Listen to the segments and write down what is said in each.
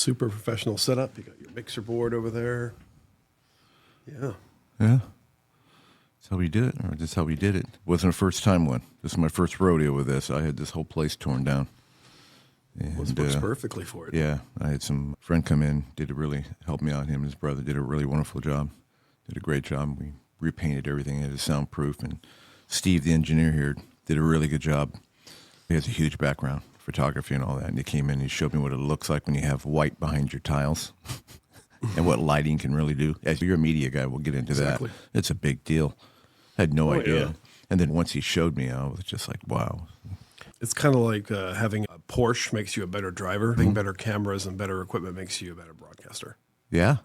Super professional setup. You got your mixer board over there. Yeah. Yeah. That's how we did it, or just how we did it. Wasn't a first-time one. This is my first rodeo with this. I had this whole place torn down. And, Well, it works perfectly for it. Yeah. I had some friend come in, help me out. Him and his brother did a really wonderful job. Did a great job. We repainted everything. It is soundproof. And Steve, the engineer here, did a really good job. He has a huge background, photography and all that. And he came in and he showed me what it looks like when you have white behind your tiles and what lighting can really do. As you're a media guy, we'll get into that. It's a big deal. I had no idea. Yeah. And then once he showed me, I was just like, wow. It's kind of like having a Porsche makes you a better driver. Having better cameras and better equipment makes you a better broadcaster. Yeah.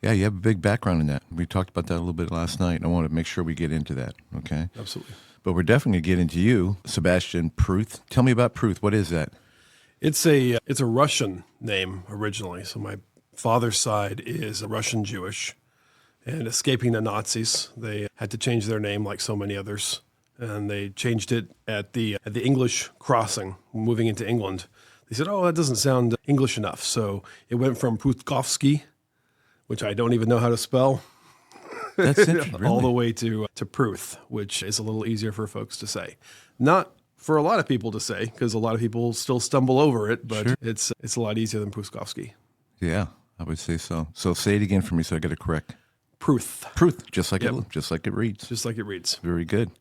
Yeah, you have a big background in that. We talked about that a little bit last night. I want to make sure we get into that, okay? Absolutely. But we're definitely going to get into you, Sebastian Prooth. Tell me about Prooth. What is that? It's a Russian name originally. So my father's side is Russian Jewish. And escaping the Nazis, they had to change their name like so many others. And they changed it at the English crossing, moving into England. They said, oh, that doesn't sound English enough. So it went from Pruthkovsky, which I don't even know how to spell, That's interesting, really? all the way to Prooth, which is a little easier for folks to say. Not for a lot of people to say, because a lot of people still stumble over it, but Sure. it's a lot easier than Pruthkovsky. Yeah, I would say so. So say it again for me so I get it correct. Prooth. Prooth, just like Yep. it reads. Just like it reads. Very good.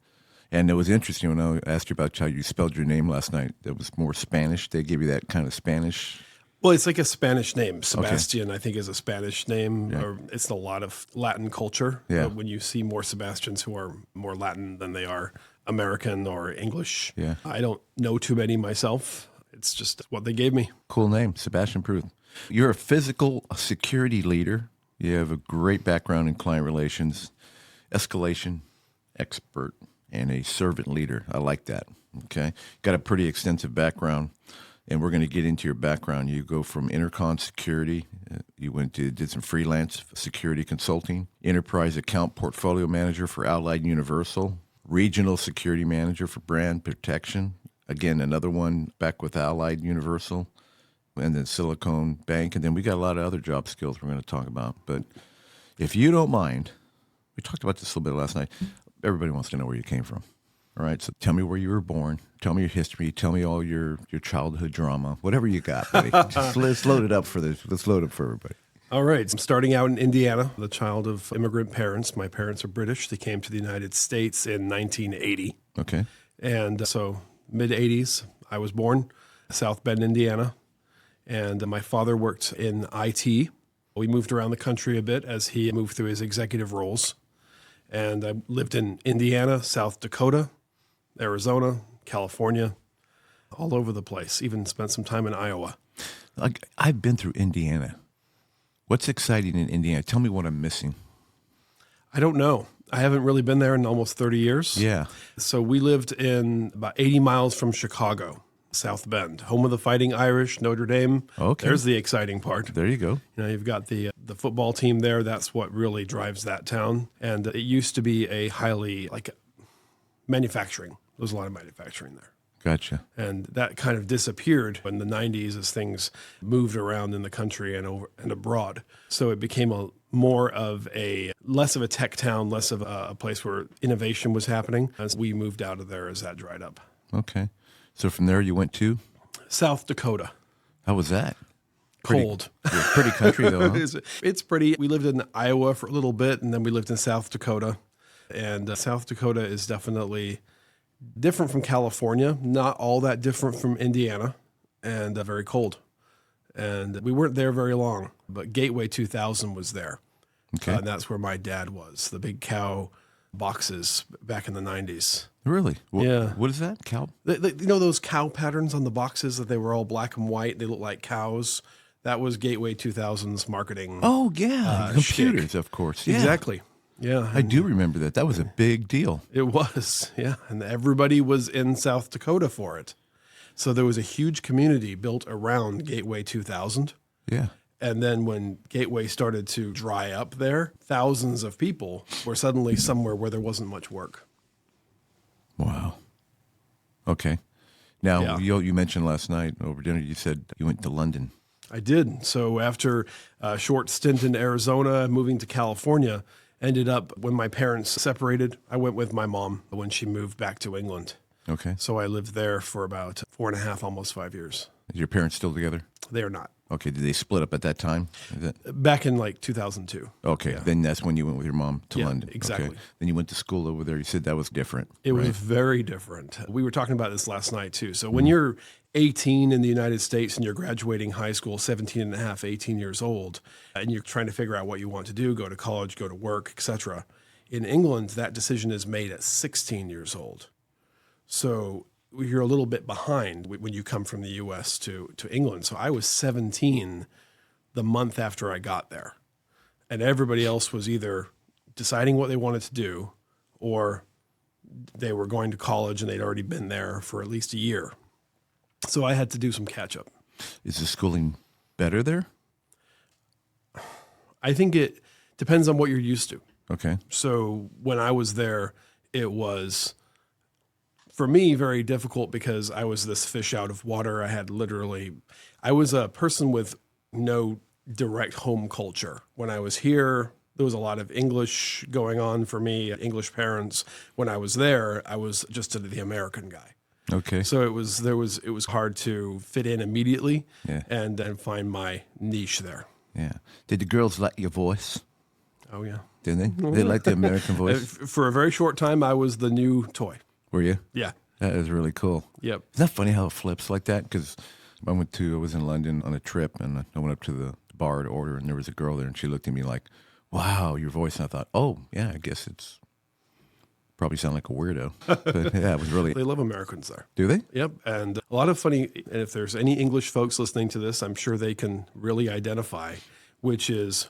And it was interesting when I asked you about how you spelled your name last night. It was more Spanish. They gave you that kind of Spanish. Well, it's like a Spanish name. Sebastian, I think, is a Spanish name. Yeah. Or it's a lot of Latin culture. Yeah. When you see more Sebastians who are more Latin than they are American or English. Yeah. I don't know too many myself. It's just what they gave me. Cool name, Sebastian Prooth. You're a physical security leader. You have a great background in client relations, escalation expert, and a servant leader. I like that. Okay. Got a pretty extensive background, and we're going to get into your background. You go from intercon security. You did some freelance security consulting, enterprise account portfolio manager for Allied Universal, regional security manager for brand protection. Again, another one back with Allied Universal, and then Silicon Bank. And then we got a lot of other job skills we're going to talk about. But if you don't mind, we talked about this a little bit last night. Everybody wants to know where you came from. All right, so tell me where you were born. Tell me your history. Tell me all your childhood drama. Whatever you got, buddy. Let's load it up for this. Let's load it for everybody. All right. I'm starting out in Indiana, the child of immigrant parents. My parents are British. They came to the United States in 1980. Okay. And so mid-'80s, I was born, South Bend, Indiana. And my father worked in IT. We moved around the country a bit as he moved through his executive roles. And I lived in Indiana, South Dakota, Arizona, California, all over the place. Even spent some time in Iowa. I've been through Indiana. What's exciting in Indiana? Tell me what I'm missing. I don't know. I haven't really been there in almost 30 years. Yeah. So we lived in about 80 miles from Chicago, South Bend, home of the Fighting Irish, Notre Dame. Okay. There's the exciting part. There you go. You know, you've got the football team there. That's what really drives that town. And it used to be a highly, manufacturing. There was a lot of manufacturing there. Gotcha. And that kind of disappeared in the 90s as things moved around in the country and abroad. So it became less of a tech town, less of a place where innovation was happening as we moved out of there as that dried up. Okay. So from there you went to? South Dakota. How was that? Cold. Pretty country though, huh? It's pretty. We lived in Iowa for a little bit, and then we lived in South Dakota. And South Dakota is definitely different from California, not all that different from Indiana, and very cold. And we weren't there very long, but Gateway 2000 was there. Okay. And that's where my dad was, the big cow boxes back in the 90s. Really? Yeah. What is that? Cow? You know those cow patterns on the boxes that they were all black and white? They look like cows. That was Gateway 2000's marketing. Oh, yeah. Computers, shtick. Of course. Yeah. Exactly. Yeah. I do remember that. That was a big deal. It was, yeah. And everybody was in South Dakota for it. So there was a huge community built around Gateway 2000. Yeah. And then when Gateway started to dry up there, thousands of people were suddenly somewhere where there wasn't much work. Wow. Okay. Now, Yeah. you mentioned last night over dinner, you said you went to London. I did. So after a short stint in Arizona, moving to California, ended up when my parents separated, I went with my mom when she moved back to England. Okay. So I lived there for about 4.5, almost 5 years. Is your parents still together? They are not. Okay. Did they split up at that time? Back in like 2002. Okay. Yeah. Then that's when you went with your mom to Yeah, London. exactly. Okay. Then you went to school over there. You said that was different. It was right? very different. We were talking about this last night too. So when you're 18 in the United States and you're graduating high school, 17 and a half, 18 years old, and you're trying to figure out what you want to do, go to college, go to work, etc. In England, that decision is made at 16 years old. So you're a little bit behind when you come from the U.S. to England. So I was 17 the month after I got there. And everybody else was either deciding what they wanted to do or they were going to college and they'd already been there for at least a year. So I had to do some catch up. Is the schooling better there? I think it depends on what you're used to. Okay. So when I was there, it was, for me, very difficult because I was this fish out of water. I was a person with no direct home culture. When I was here, there was a lot of English going on for me, English parents. When I was there, I was just the American guy. Okay. So it was hard to fit in immediately and find my niche there. Yeah. Did the girls like your voice? Oh, yeah. Didn't they? They liked the American voice? For a very short time, I was the new toy. Were you? Yeah. That is really cool. Yep. Isn't that funny how it flips like that? Because I was in London on a trip, and I went up to the bar to order, and there was a girl there, and she looked at me like, wow, your voice. And I thought, oh, yeah, I guess it's probably sound like a weirdo. But yeah, it was really... They love Americans there. Do they? Yep. And a lot of funny, and if there's any English folks listening to this, I'm sure they can really identify, which is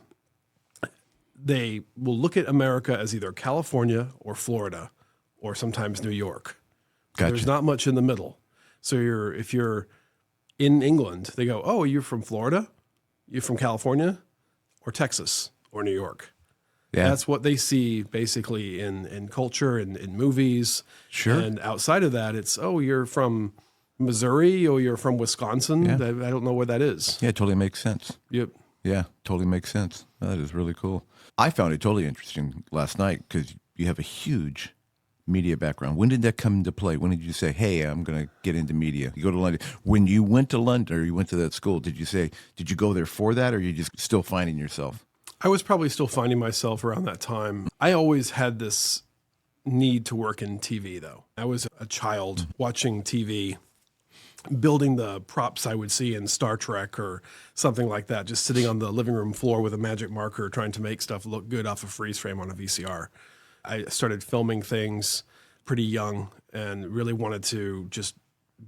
they will look at America as either California or Florida or sometimes New York. Gotcha. There's not much in the middle. So if you're in England, they go, oh, you're from Florida? You're from California? Or Texas? Or New York? Yeah. That's what they see basically in culture and in movies. Sure. And outside of that, it's, oh, you're from Missouri or you're from Wisconsin. Yeah. I don't know where that is. Yeah, it totally makes sense. Yep. Yeah, totally makes sense. That is really cool. I found it totally interesting last night because you have a huge media background. When did that come into play? When did you say, hey, I'm going to get into media? You go to London. When you went to London or you went to that school, did you go there for that or are you just still finding yourself? I was probably still finding myself around that time. I always had this need to work in TV, though. I was a child watching TV, building the props I would see in Star Trek or something like that, just sitting on the living room floor with a magic marker trying to make stuff look good off a freeze frame on a VCR. I started filming things pretty young and really wanted to just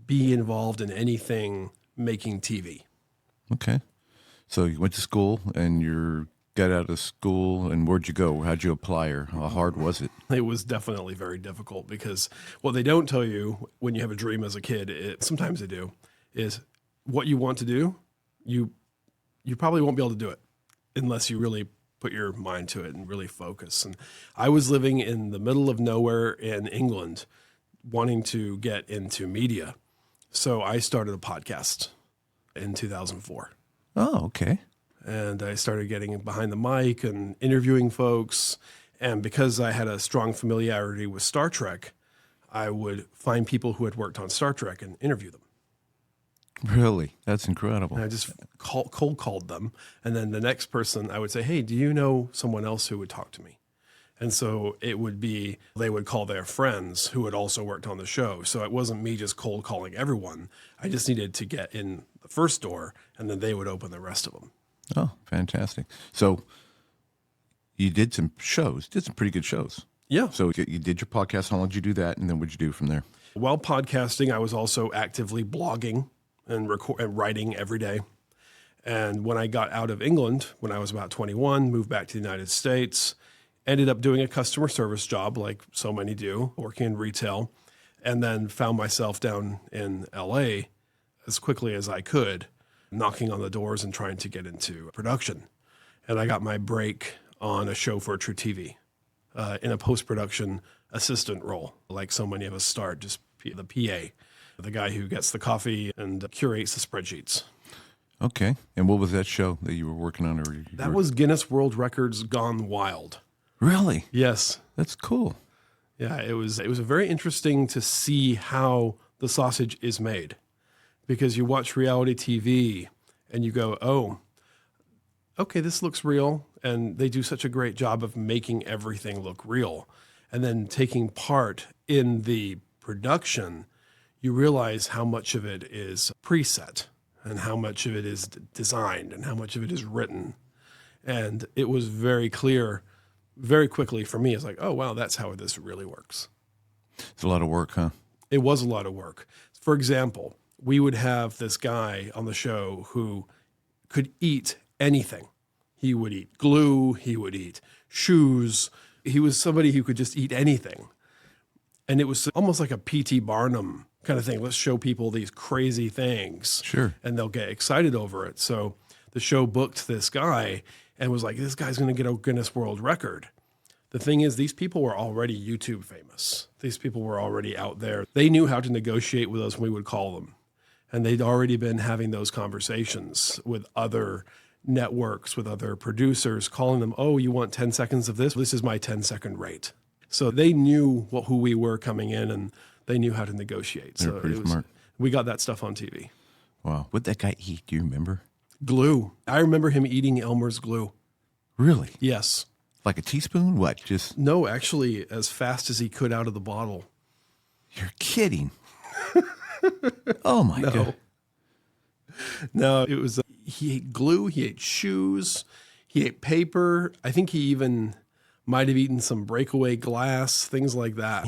be involved in anything making TV. Okay. So you went to school and you got out of school, and where'd you go? How'd you apply, or how hard was it? It was definitely very difficult because what they don't tell you when you have a dream as a kid, sometimes they do, is what you want to do, you probably won't be able to do it unless you really put your mind to it and really focus. And I was living in the middle of nowhere in England wanting to get into media. So I started a podcast in 2004. Oh, okay. And I started getting behind the mic and interviewing folks. And because I had a strong familiarity with Star Trek, I would find people who had worked on Star Trek and interview them. Really? That's incredible. And I just cold called them. And then the next person, I would say, hey, do you know someone else who would talk to me? And so it would be, they would call their friends who had also worked on the show. So it wasn't me just cold calling everyone. I just needed to get in the first door, and then they would open the rest of them. Oh, fantastic. So you did some pretty good shows. Yeah. So you did your podcast. How long did you do that? And then what'd you do from there? While podcasting, I was also actively blogging and writing every day. And when I got out of England, when I was about 21, moved back to the United States, ended up doing a customer service job like so many do, working in retail, and then found myself down in LA as quickly as I could, knocking on the doors and trying to get into production. And I got my break on a show for True TV in a post-production assistant role, like so many of us start, just the PA, the guy who gets the coffee and curates the spreadsheets. Okay. And what was that show that you were working on? That was Guinness World Records Gone Wild. Really? Yes. That's cool. Yeah, it was very interesting to see how the sausage is made, because you watch reality TV and you go, oh, okay, this looks real. And they do such a great job of making everything look real. And then taking part in the production, you realize how much of it is preset and how much of it is designed and how much of it is written. And it was very clear very quickly for me. It's like, oh, wow, that's how this really works. It's a lot of work, huh? It was a lot of work. For example, we would have this guy on the show who could eat anything. He would eat glue. He would eat shoes. He was somebody who could just eat anything. And it was almost like a P.T. Barnum kind of thing. Let's show people these crazy things. Sure. And they'll get excited over it. So the show booked this guy and was like, this guy's going to get a Guinness World Record. The thing is, these people were already YouTube famous. These people were already out there. They knew how to negotiate with us when we would call them. And they'd already been having those conversations with other networks, with other producers, calling them, oh, you want 10 seconds of this? This is my 10-second rate. So they knew who we were coming in, and they knew how to negotiate. They're pretty smart. We got that stuff on TV. Wow. What'd that guy eat? Do you remember? Glue. I remember him eating Elmer's glue. Really? Yes. Like a teaspoon? What? Just... No, actually, as fast as he could out of the bottle. You're kidding. Oh, my God. No, it was, he ate glue, he ate shoes, he ate paper. I think he even might have eaten some breakaway glass, things like that.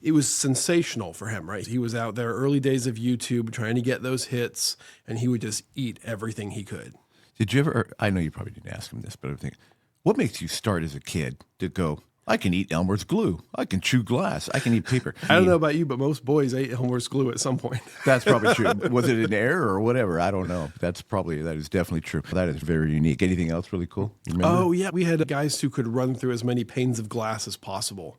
It was sensational for him, right? He was out there early days of YouTube trying to get those hits, and he would just eat everything he could. Did you ever, I know you probably didn't ask him this, but I think, what makes you start as a kid to go, I can eat Elmer's glue, I can chew glass, I can eat paper? I don't know about you, but most boys ate Elmer's glue at some point. That's probably true. Was it an error or whatever? I don't know. That is definitely true. That is very unique. Anything else really cool? You remember? Oh, yeah. We had guys who could run through as many panes of glass as possible.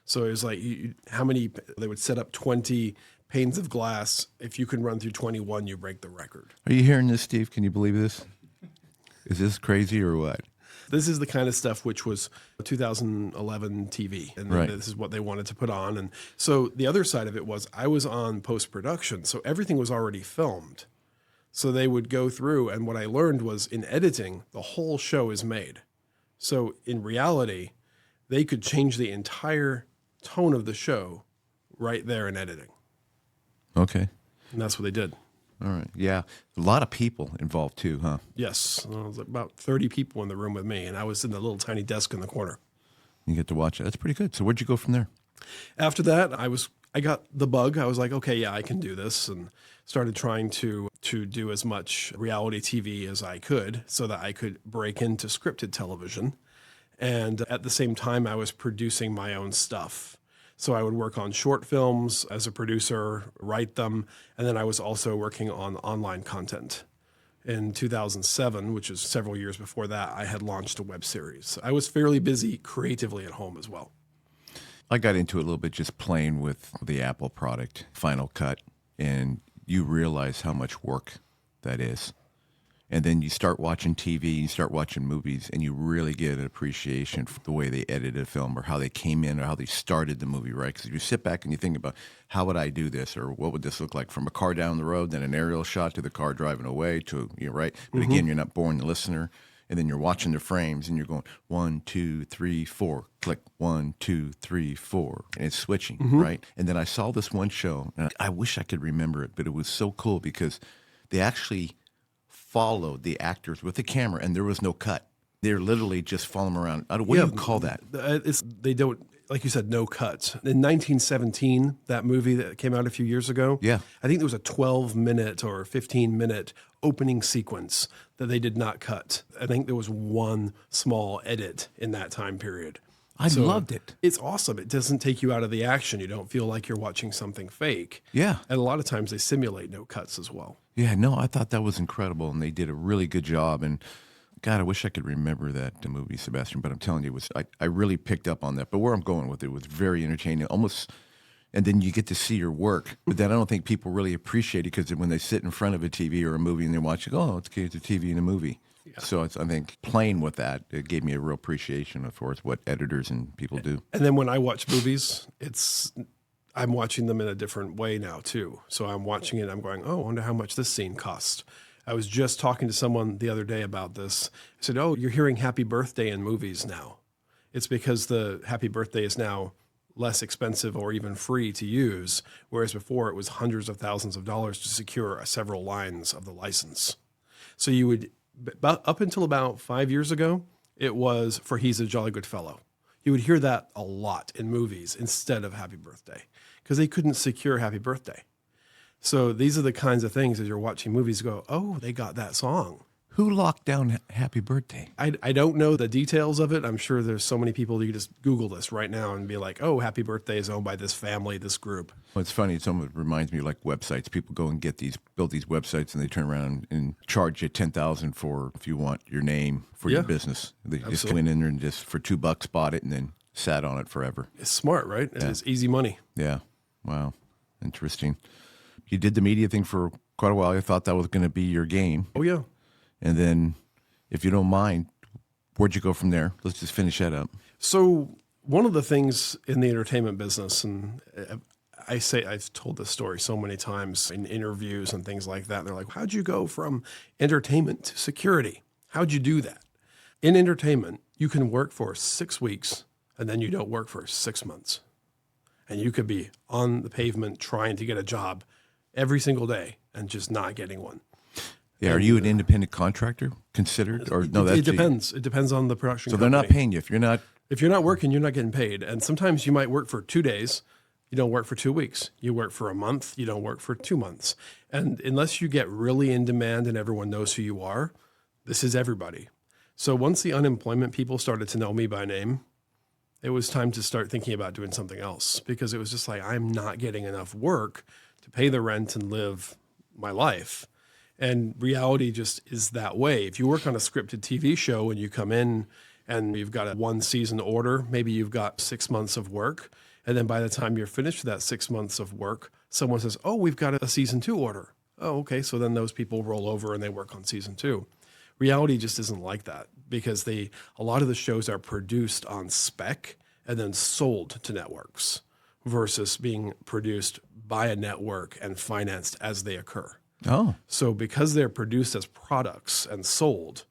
So it was like, they would set up 20 panes of glass. If you can run through 21, you break the record. Are you hearing this, Steve? Can you believe this? Is this crazy or what? This is the kind of stuff which was 2011 TV, and right. This is what they wanted to put on. And so the other side of it was I was on post-production, so everything was already filmed. So they would go through, and what I learned was in editing, the whole show is made. So in reality, they could change the entire tone of the show right there in editing. Okay. And that's what they did. All right. Yeah. A lot of people involved too, huh? Yes. There was about 30 people in the room with me, and I was in the little tiny desk in the corner. You get to watch it. That's pretty good. So where'd you go from there? After that, I got the bug. I was like, okay, yeah, I can do this, and started trying to do as much reality TV as I could so that I could break into scripted television. And at the same time, I was producing my own stuff. So I would work on short films as a producer, write them, and then I was also working on online content. In 2007, which is several years before that, I had launched a web series. I was fairly busy creatively at home as well. I got into it a little bit just playing with the Apple product, Final Cut, and you realize how much work that is. And then you start watching TV, you start watching movies, and you really get an appreciation for the way they edited a film or how they came in or how they started the movie, right? Because you sit back and you think about, how would I do this, or what would this look like from a car down the road, then an aerial shot to the car driving away to, right? But again, you're not boring the listener. And then you're watching the frames and you're going 1, 2, 3, 4, click 1, 2, 3, 4, and it's switching, right? And then I saw this one show, and I wish I could remember it, but it was so cool because they actually followed the actors with the camera, and there was no cut. They're literally just following them around. What do you call that? They don't, like you said, no cuts. In 1917, that movie that came out a few years ago, yeah, I think there was a 12-minute or 15-minute opening sequence that they did not cut. I think there was one small edit in that time period. I loved it. It's awesome. It doesn't take you out of the action. You don't feel like you're watching something fake. Yeah. And a lot of times they simulate no cuts as well. Yeah, no, I thought that was incredible, and they did a really good job. And God, I wish I could remember that movie, Sebastian, but I'm telling you, I really picked up on that. But where I'm going with it was very entertaining. Almost, and then you get to see your work. But then I don't think people really appreciate it because when they sit in front of a TV or a movie and they're watching, oh, it's a TV and a movie. Yeah. So I think playing with that, it gave me a real appreciation for what editors and people do. And then when I watch movies, I'm watching them in a different way now too. So I'm watching it, I'm going, oh, I wonder how much this scene cost. I was just talking to someone the other day about this. I said, oh, you're hearing happy birthday in movies now. It's because the happy birthday is now less expensive or even free to use, whereas before it was hundreds of thousands of dollars to secure several lines of the license. So you would, up until about 5 years ago, it was for He's a Jolly Good Fellow. You would hear that a lot in movies instead of happy birthday because they couldn't secure happy birthday. So these are the kinds of things as you're watching movies go, oh, they got that song. Who locked down Happy Birthday? I don't know the details of it. I'm sure there's so many people that you just Google this right now and be like, oh, Happy Birthday is owned by this family, this group. Well, it's funny. It reminds me like websites. People go and build these websites and they turn around and charge you $10,000 for if you want your name for your business. They just went in there and just for $2 bought it and then sat on it forever. It's smart, right? It's easy money. Yeah. Wow. Interesting. You did the media thing for quite a while. I thought that was going to be your game. Oh, yeah. And then, if you don't mind, where'd you go from there? Let's just finish that up. So one of the things in the entertainment business, and I've told this story so many times in interviews and things like that. They're like, how'd you go from entertainment to security? How'd you do that? In entertainment, you can work for 6 weeks and then you don't work for 6 months. And you could be on the pavement trying to get a job every single day and just not getting one. Yeah, are you an independent contractor considered, or no? It depends. It depends on the production. So company. They're not paying you if you're not. If you're not working, you're not getting paid. And sometimes you might work for 2 days. You don't work for 2 weeks. You work for a month. You don't work for 2 months. And unless you get really in demand and everyone knows who you are, this is everybody. So once the unemployment people started to know me by name, it was time to start thinking about doing something else because it was just like, I'm not getting enough work to pay the rent and live my life. And reality just is that way. If you work on a scripted TV show and you come in and you've got a 1-season order, maybe you've got 6 months of work. And then by the time you're finished with that 6 months of work, someone says, oh, we've got a season 2 order. Oh, okay. So then those people roll over and they work on season 2. Reality just isn't like that because a lot of the shows are produced on spec and then sold to networks versus being produced by a network and financed as they occur. Oh. So because they're produced as products and sold,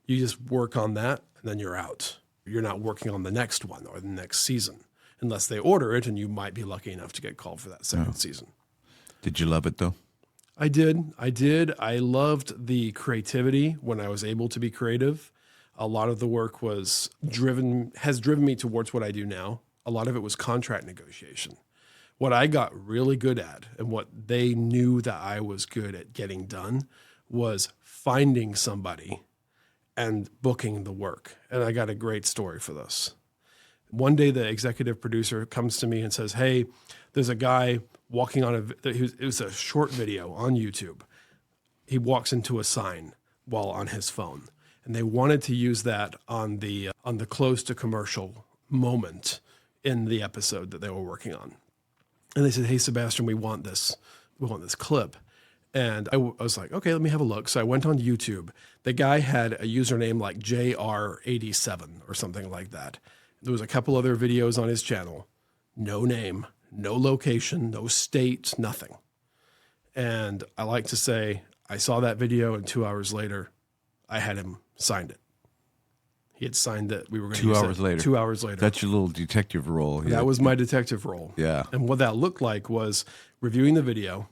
you just work on that and then you're out. You're not working on the next one or the next season unless they order it, and you might be lucky enough to get called for that second season. Did you love it though? I did. I loved the creativity when I was able to be creative. A lot of the work has driven me towards what I do now. A lot of it was contract negotiation. What I got really good at and what they knew that I was good at getting done was finding somebody and booking the work. And I got a great story for this. One day, the executive producer comes to me and says, hey, there's a guy walking on it was a short video on YouTube. He walks into a sign while on his phone. And they wanted to use that on the close to commercial moment in the episode that they were working on. And they said, hey, Sebastian, we want this clip. And I was like, okay, let me have a look. So I went on YouTube. The guy had a username like JR87 or something like that. There was a couple other videos on his channel. No name, no location, no state, nothing. And I like to say, I saw that video and 2 hours later, I had him signed it. He had signed it. We were going to 2 hours later. 2 hours later. That's your little detective role. That was my detective role. Yeah. And what that looked like was reviewing the video,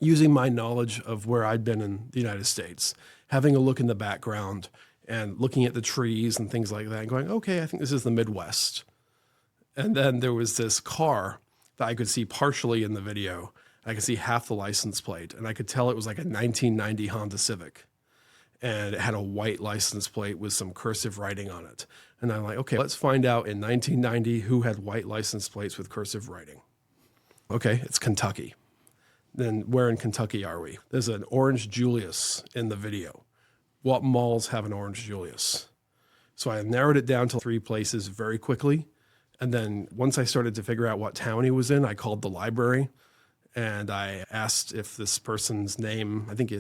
using my knowledge of where I'd been in the United States, having a look in the background and looking at the trees and things like that and going, okay, I think this is the Midwest. And then there was this car that I could see partially in the video. I could see half the license plate, and I could tell it was like a 1990 Honda Civic. And it had a white license plate with some cursive writing on it. And I'm like, okay, let's find out in 1990 who had white license plates with cursive writing. Okay, it's Kentucky. Then where in Kentucky are we? There's an Orange Julius in the video. What malls have an Orange Julius? So I narrowed it down to 3 places very quickly. And then once I started to figure out what town he was in, I called the library and I asked if this person's name, I think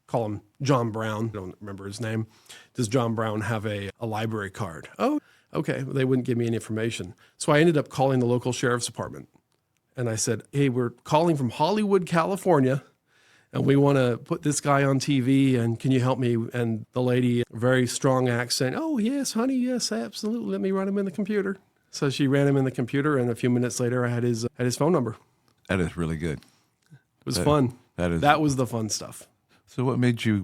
call him John Brown. I don't remember his name. Does John Brown have a library card? Oh, okay. Well, they wouldn't give me any information. So I ended up calling the local sheriff's department. And I said, hey, we're calling from Hollywood, California, and we want to put this guy on TV, and can you help me? And the lady, very strong accent, oh, yes, honey, yes, absolutely. Let me run him in the computer. So she ran him in the computer, and a few minutes later, I had his phone number. That is really good. It was fun. That was the fun stuff. So what made you,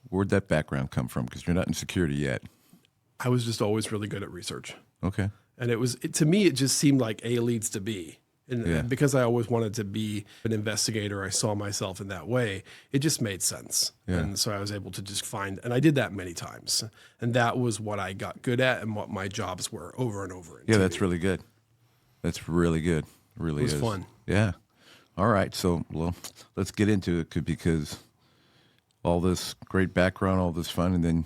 where'd that background come from? Because you're not in security yet. I was just always really good at research. Okay. And to me, it just seemed like A leads to B. And because I always wanted to be an investigator, I saw myself in that way. It just made sense. Yeah. And so I was able to just and I did that many times. And that was what I got good at and what my jobs were over and over. Yeah, that's really good. That's really good. It really is. It was fun. Yeah. All right. So, let's get into it because all this great background, all this fun, and then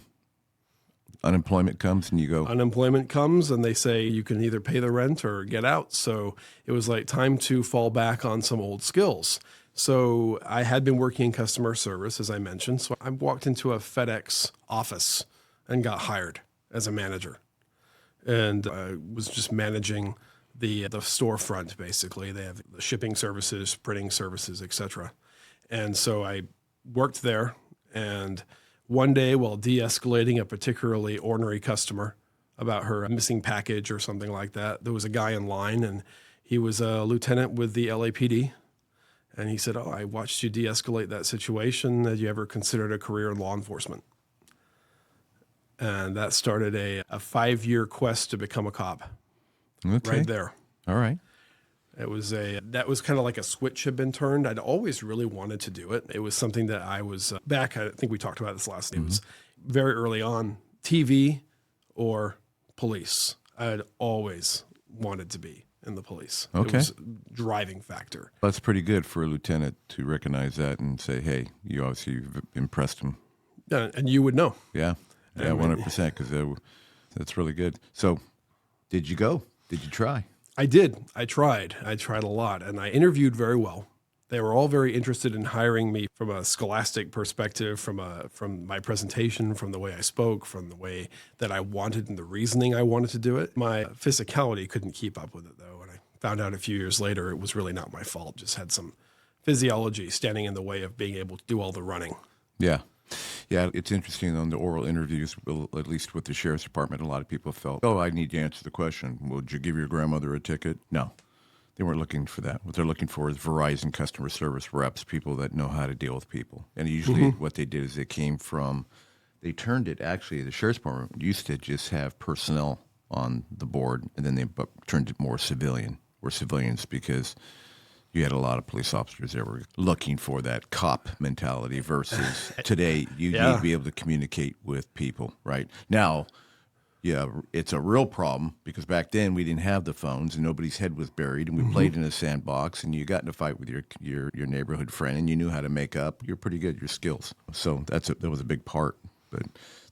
unemployment comes and you go. Unemployment comes and they say you can either pay the rent or get out. So it was like time to fall back on some old skills. So I had been working in customer service, as I mentioned. So I walked into a FedEx office and got hired as a manager. And I was just managing the storefront, basically. They have the shipping services, printing services, etc. And so I worked there, and one day, while de-escalating a particularly ornery customer about her missing package or something like that, there was a guy in line, and he was a lieutenant with the LAPD. And he said, oh, I watched you de-escalate that situation. Had you ever considered a career in law enforcement? And that started a 5-year quest to become a cop. Okay. Right there. All right. That was kind of like a switch had been turned. I'd always really wanted to do it. It was something that I was back. I think we talked about this last. It was very early on, TV or police. I had always wanted to be in the police. Okay. It was a driving factor. That's pretty good for a lieutenant to recognize that and say, hey, you obviously impressed him. Yeah, and you would know. Yeah. Yeah, 100%, because that's really good. So did you go? Did you try? I did. I tried a lot, and I interviewed very well. They were all very interested in hiring me from a scholastic perspective, from my presentation, from the way I spoke, from the way that I wanted and the reasoning I wanted to do it. My physicality couldn't keep up with it, though, and I found out a few years later it was really not my fault. Just had some physiology standing in the way of being able to do all the running. Yeah. Yeah, it's interesting on the oral interviews, at least with the sheriff's department, a lot of people felt, oh, I need to answer the question. Well, did you give your grandmother a ticket? No, they weren't looking for that. What they're looking for is Verizon customer service reps, people that know how to deal with people. And usually what they did is they turned it, actually, the sheriff's department used to just have personnel on the board, and then they turned it more civilians because you had a lot of police officers that were looking for that cop mentality versus today you need to be able to communicate with people, right? Now, yeah, it's a real problem because back then we didn't have the phones and nobody's head was buried and we played in a sandbox and you got in a fight with your neighborhood friend and you knew how to make up. You're pretty good at your skills. So that was a big part. But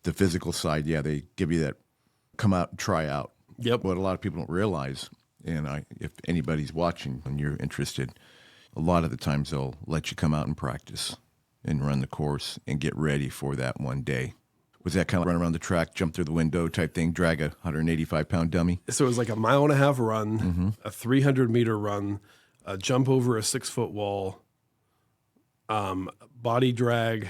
the physical side, yeah, they give you that come out and try out. Yep. What a lot of people don't realize, and if anybody's watching and you're interested, a lot of the times they'll let you come out and practice and run the course and get ready for that one day. Was that kind of run around the track, jump through the window type thing, drag a 185-pound dummy? So it was like a 1.5 mile run, a 300-meter run, a jump over a 6-foot wall, body drag,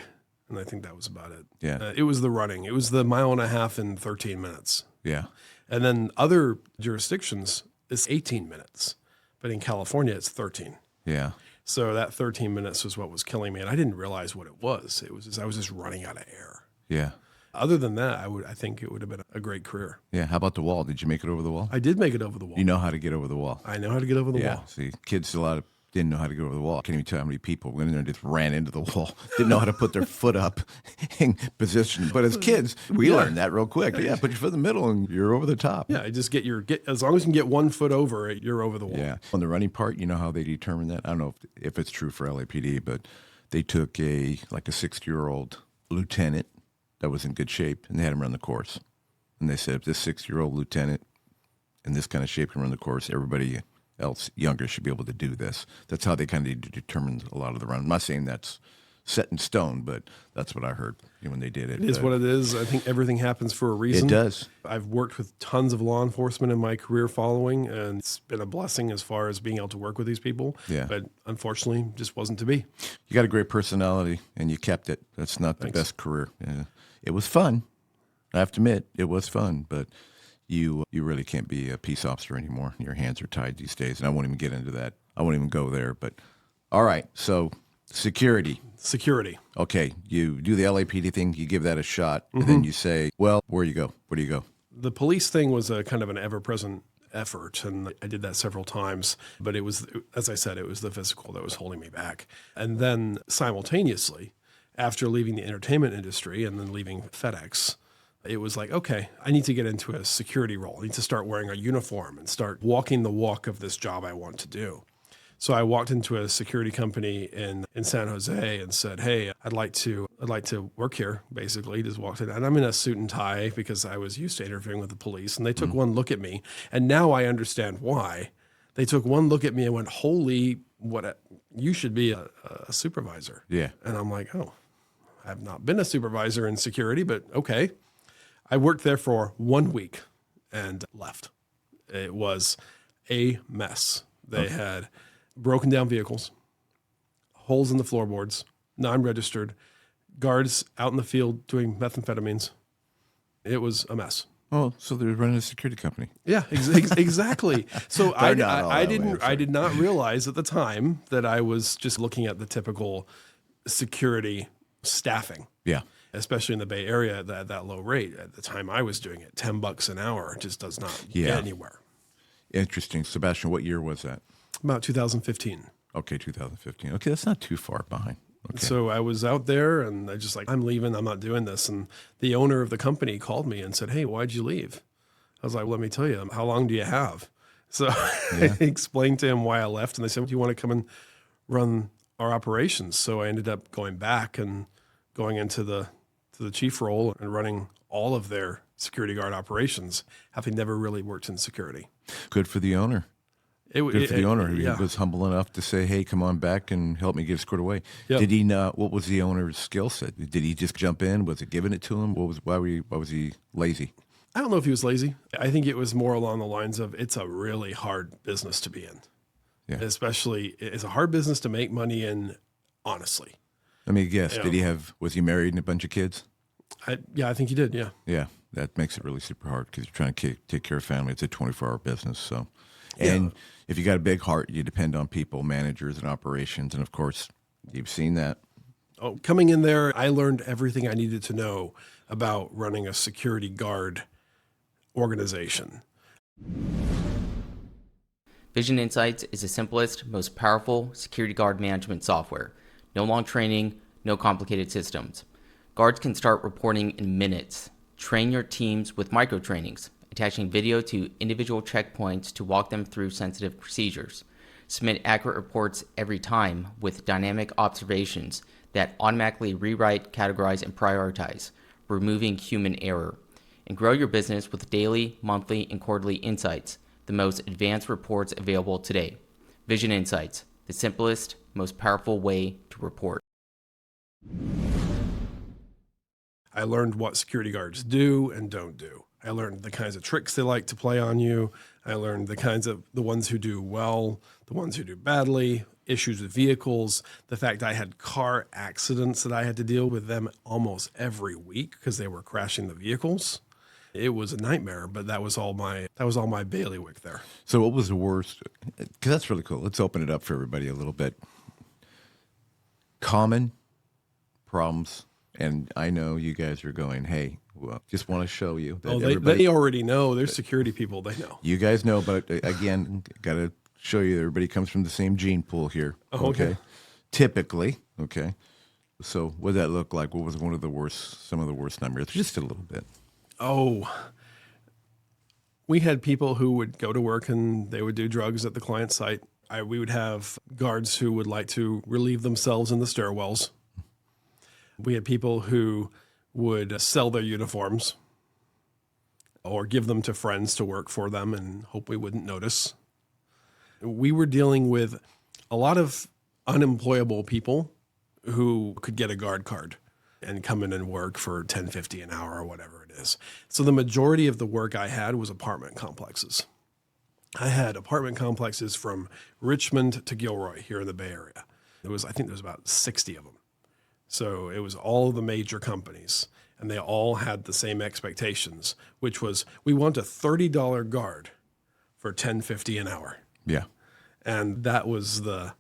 and I think that was about it. Yeah. It was the running. It was the 1.5 miles in 13 minutes. Yeah. And then other jurisdictions, it's 18 minutes. But in California, it's 13. Yeah. So that 13 minutes was what was killing me. And I didn't realize what it was. I was just running out of air. Yeah. Other than that, I think it would have been a great career. Yeah. How about the wall? Did you make it over the wall? I did make it over the wall. You know how to get over the wall. I know how to get over the Yeah. wall. See, kids didn't know how to get over the wall. I can't even tell how many people went in there and just ran into the wall. Didn't know how to put their foot up in position. But as kids, we learned that real quick. Yeah, put your foot in the middle and you're over the top. Yeah, just get as long as you can get 1 foot over it, you're over the wall. Yeah. On the running part, you know how they determine that? I don't know if it's true for LAPD, but they took a 60-year-old lieutenant that was in good shape and they had him run the course. And they said, if this 60-year-old lieutenant in this kind of shape can run the course. Everybody else younger should be able to do this. That's how they kind of determined a lot of the run. I'm not saying that's set in stone, but that's what I heard when they did it. It is what it is. I think everything happens for a reason. It does. I've worked with tons of law enforcement in my career following, and it's been a blessing as far as being able to work with these people. Yeah. But unfortunately, just wasn't to be. You got a great personality, and you kept it. That's not the best career. Yeah. It was fun. I have to admit, it was fun, but you really can't be a peace officer anymore. Your hands are tied these days, and I won't even get into that. I won't even go there. But all right, so security. Okay, you do the LAPD thing, you give that a shot, and then you say, well, where do you go? The police thing was a kind of an ever-present effort, and I did that several times. But it was, as I said, it was the physical that was holding me back. And then simultaneously, after leaving the entertainment industry and then leaving FedEx, it was like, okay, I need to get into a security role. I need to start wearing a uniform and start walking the walk of this job I want to do. So I walked into a security company in San Jose and said, hey, I'd like to work here, basically. Just walked in. And I'm in a suit and tie because I was used to interviewing with the police. And they took one look at me. And now I understand why. They took one look at me and went, holy, you should be a supervisor. Yeah. And I'm like, oh, I've not been a supervisor in security, but okay. I worked there for 1 week and left. It was a mess. They had broken down vehicles, holes in the floorboards, non-registered, guards out in the field doing methamphetamines. It was a mess. Oh, so they're running a security company. Yeah, exactly. So I did not realize at the time that I was just looking at the typical security staffing. Yeah. Especially in the Bay Area at that low rate. At the time I was doing it, $10 an hour just does not get anywhere. Interesting. Sebastian, what year was that? About 2015. Okay, 2015. Okay, that's not too far behind. Okay. So I was out there and I just like, I'm leaving, I'm not doing this. And the owner of the company called me and said, hey, why'd you leave? I was like, let me tell you, how long do you have? So I explained to him why I left. And they said, do you want to come and run our operations? So I ended up going back and going into the chief role and running all of their security guard operations, having never really worked in security. Good for the owner. Good for the owner. He was humble enough to say, hey, come on back and help me get squared away. Yep. Did he not? What was the owner's skill set? Did he just jump in? Was it giving it to him? Why was he lazy? I don't know if he was lazy. I think it was more along the lines of it's a really hard business to be in. Yeah. Especially, it's a hard business to make money in, honestly. Let me guess. Was he married and a bunch of kids? I think he did, yeah. Yeah, that makes it really super hard because you're trying to take care of family. It's a 24-hour business, so. And if you got a big heart, you depend on people, managers, and operations. And, of course, you've seen that. Oh, coming in there, I learned everything I needed to know about running a security guard organization. Vision InSites is the simplest, most powerful security guard management software. No long training, no complicated systems. Guards can start reporting in minutes. Train your teams with micro trainings, attaching video to individual checkpoints to walk them through sensitive procedures. Submit accurate reports every time with dynamic observations that automatically rewrite, categorize, and prioritize, removing human error. And grow your business with daily, monthly, and quarterly insights, the most advanced reports available today. Vision InSites, the simplest, most powerful way to report. I learned what security guards do and don't do. I learned the kinds of tricks they like to play on you. I learned the ones who do well, the ones who do badly, issues with vehicles, the fact I had car accidents that I had to deal with them almost every week because they were crashing the vehicles. It was a nightmare, but that was all my bailiwick there. So what was the worst? Because that's really cool. Let's open it up for everybody a little bit. Common problems. And I know you guys are going, hey, well, just want to show you that they already know. They're security people. They know. You guys know, but again, got to show you that everybody comes from the same gene pool here. Oh, okay. Typically, okay. So what did that look like? What was some of the worst nightmares? Just a little bit. Oh, we had people who would go to work and they would do drugs at the client site. We would have guards who would like to relieve themselves in the stairwells. We had people who would sell their uniforms. or give them to friends to work for them and hope we wouldn't notice. We were dealing with a lot of unemployable people who could get a guard card and come in and work for $10.50 an hour or whatever it is. So the majority of the work I had was apartment complexes. I had apartment complexes from Richmond to Gilroy here in the Bay Area. I think there was about 60 of them. So it was all the major companies, and they all had the same expectations, which was, we want a $30 guard for $10.50 an hour. Yeah. And that was the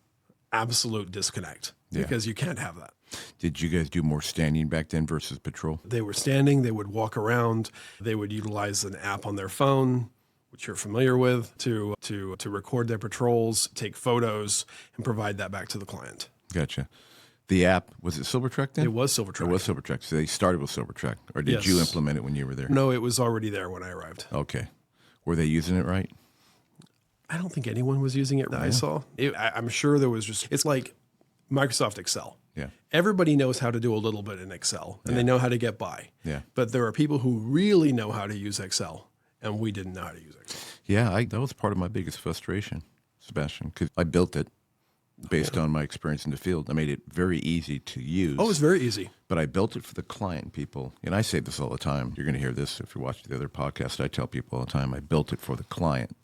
absolute disconnect because you can't have that. Did you guys do more standing back then versus patrol? They were standing, they would walk around, they would utilize an app on their phone, which you're familiar with, to record their patrols, take photos, and provide that back to the client. Gotcha. The app, was it Silvertruck then? It was Silvertruck. It was Silvertruck. So they started with Silvertruck, or did you implement it when you were there? No, it was already there when I arrived. Okay. Were they using it right? I don't think anyone was using it that I saw. I'm sure there was it's like Microsoft Excel. Yeah. Everybody knows how to do a little bit in Excel, and they know how to get by. Yeah. But there are people who really know how to use Excel, and we didn't know how to use Excel. Yeah, that was part of my biggest frustration, Sebastian, because I built it based on my experience in the field. I made it very easy to use. Oh, it was very easy. But I built it for the client people. And I say this all the time. You're going to hear this if you watch the other podcast. I tell people all the time, I built it for the client.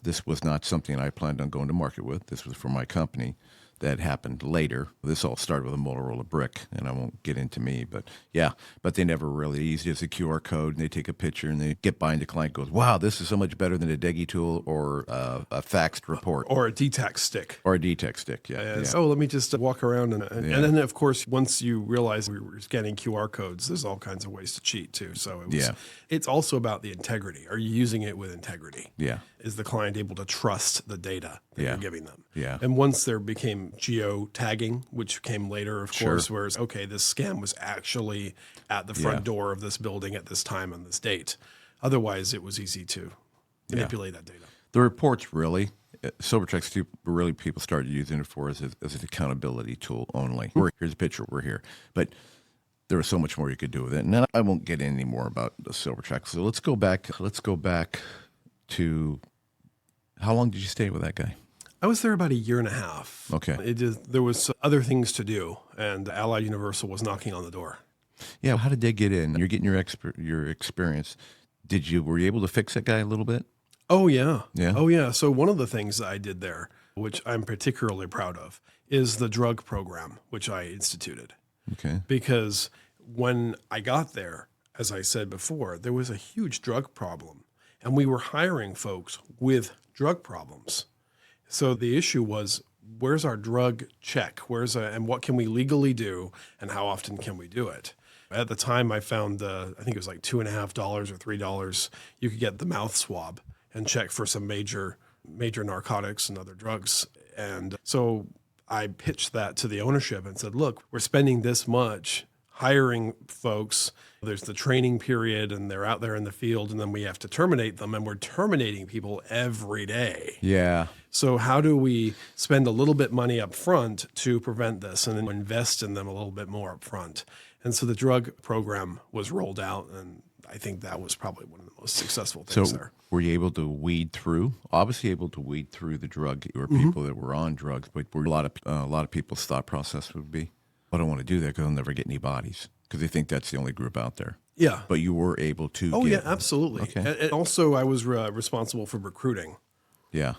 This was not something I planned on going to market with. This was for my company. That happened later. This all started with a Motorola brick, and I won't get into me, but they never really used it as a QR code, and they take a picture, and they get by, and the client goes, wow, this is so much better than a Degi tool or a faxed report. Or a DTAC stick. Or a DTAC stick, Oh, let me just walk around. And then, of course, once you realize we were scanning QR codes, there's all kinds of ways to cheat, too. So it's also about the integrity. Are you using it with integrity? Yeah. Is the client able to trust the data that you're giving them? Yeah. And once there became geo-tagging, which came later, of course, where it's, okay, this scam was actually at the front door of this building at this time on this date. Otherwise, it was easy to manipulate that data. The reports really, Silvertruck, really people started using it for as an accountability tool only. Here's a picture, we're here. But there was so much more you could do with it. And I won't get any more about the Silvertruck. So let's go back to, how long did you stay with that guy? I was there about a year and a half. Okay. There was other things to do, and Allied Universal was knocking on the door. Yeah, how did they get in? You're getting your experience. Were you able to fix that guy a little bit? Oh, yeah. Yeah? Oh, yeah. So one of the things that I did there, which I'm particularly proud of, is the drug program, which I instituted. Okay. Because when I got there, as I said before, there was a huge drug problem, and we were hiring folks with drug problems. So the issue was, where's our drug check? And what can we legally do, and how often can we do it? At the time, I found, I think it was like $2.50 or $3. You could get the mouth swab and check for some major narcotics and other drugs. And so I pitched that to the ownership and said, look, we're spending this much hiring folks. There's the training period, and they're out there in the field, and then we have to terminate them, and we're terminating people every day. Yeah. So how do we spend a little bit money up front to prevent this and then invest in them a little bit more up front? And so the drug program was rolled out, and I think that was probably one of the most successful things there. Were you able to weed through the drug, or people that were on drugs, but were a lot of people's thought process would be, I don't want to do that because I'll never get any bodies, because they think that's the only group out there. Yeah. But you were able to yeah, absolutely. Okay. And also I was responsible for recruiting. Yeah.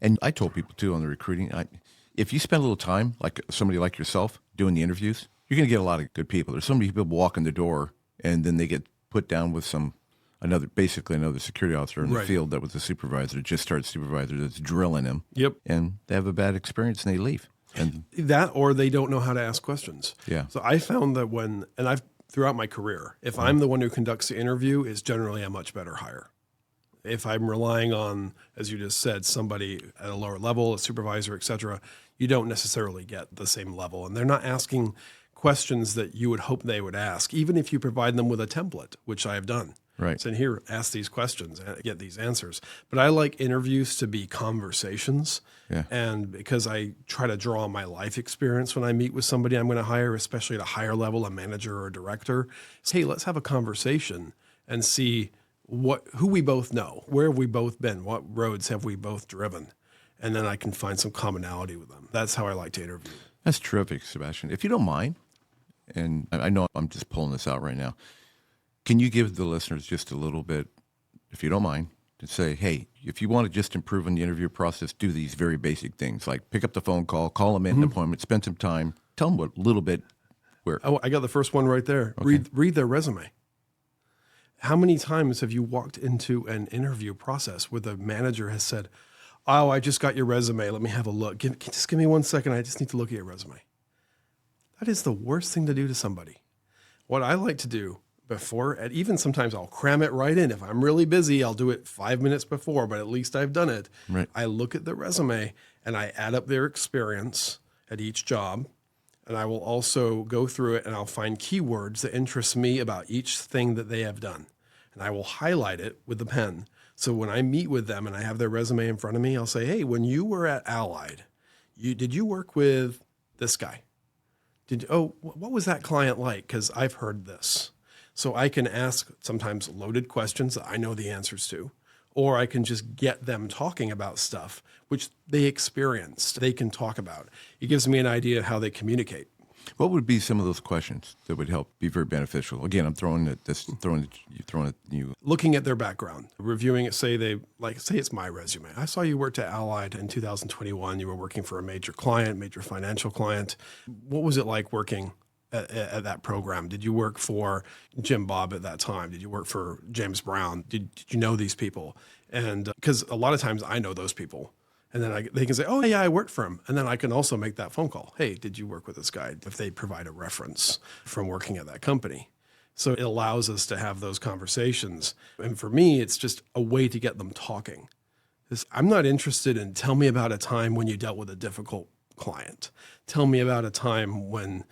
And I told people too on the recruiting, if you spend a little time, like somebody like yourself, doing the interviews, you're going to get a lot of good people. There's so many people walk in the door, and then they get put down with another security officer in the field that was a supervisor, just started supervisor that's drilling them. Yep. And they have a bad experience and they leave. And that, or they don't know how to ask questions. Yeah. So I found that throughout my career, if I'm the one who conducts the interview, it's generally a much better hire. If I'm relying on, as you just said, somebody at a lower level, a supervisor, et cetera, you don't necessarily get the same level. And they're not asking questions that you would hope they would ask, even if you provide them with a template, which I have done. Right. So here, ask these questions and get these answers. But I like interviews to be conversations. Yeah. And because I try to draw on my life experience when I meet with somebody I'm going to hire, especially at a higher level, a manager or a director, say, hey, let's have a conversation and see who we both know, where have we both been, what roads have we both driven, and then I can find some commonality with them. That's how I like to interview. That's terrific, Sebastian. If you don't mind, and I know I'm just pulling this out right now, can you give the listeners just a little bit, if you don't mind, to say, hey, if you want to just improve on the interview process, do these very basic things, like pick up the phone call them in an appointment, spend some time, tell them what a little bit where. Oh, I got the first one right there. Okay. Read their resume. How many times have you walked into an interview process where the manager has said, oh, I just got your resume. Let me have a look. Just give me 1 second. I just need to look at your resume. That is the worst thing to do to somebody. What I like to do before, and even sometimes I'll cram it right in. If I'm really busy, I'll do it 5 minutes before, but at least I've done it. Right. I look at the resume and I add up their experience at each job. And I will also go through it and I'll find keywords that interest me about each thing that they have done. And I will highlight it with the pen. So when I meet with them and I have their resume in front of me, I'll say, hey, when you were at Allied, did you work with this guy? What was that client like? Because I've heard this. So I can ask sometimes loaded questions that I know the answers to, or I can just get them talking about stuff which they experienced, they can talk about. It gives me an idea of how they communicate. What would be some of those questions that would help be very beneficial? Again, I'm throwing it you. Looking at their background, reviewing it, say it's my resume. I saw you worked at Allied in 2021. You were working for a major financial client. What was it like working at that program? Did you work for Jim Bob at that time? Did you work for James Brown? Did you know these people? And because a lot of times I know those people. And then they can say, oh, yeah, I worked for him. And then I can also make that phone call. Hey, did you work with this guy? If they provide a reference from working at that company. So it allows us to have those conversations. And for me, it's just a way to get them talking. I'm not interested in tell me about a time when you dealt with a difficult client. Tell me about a time when,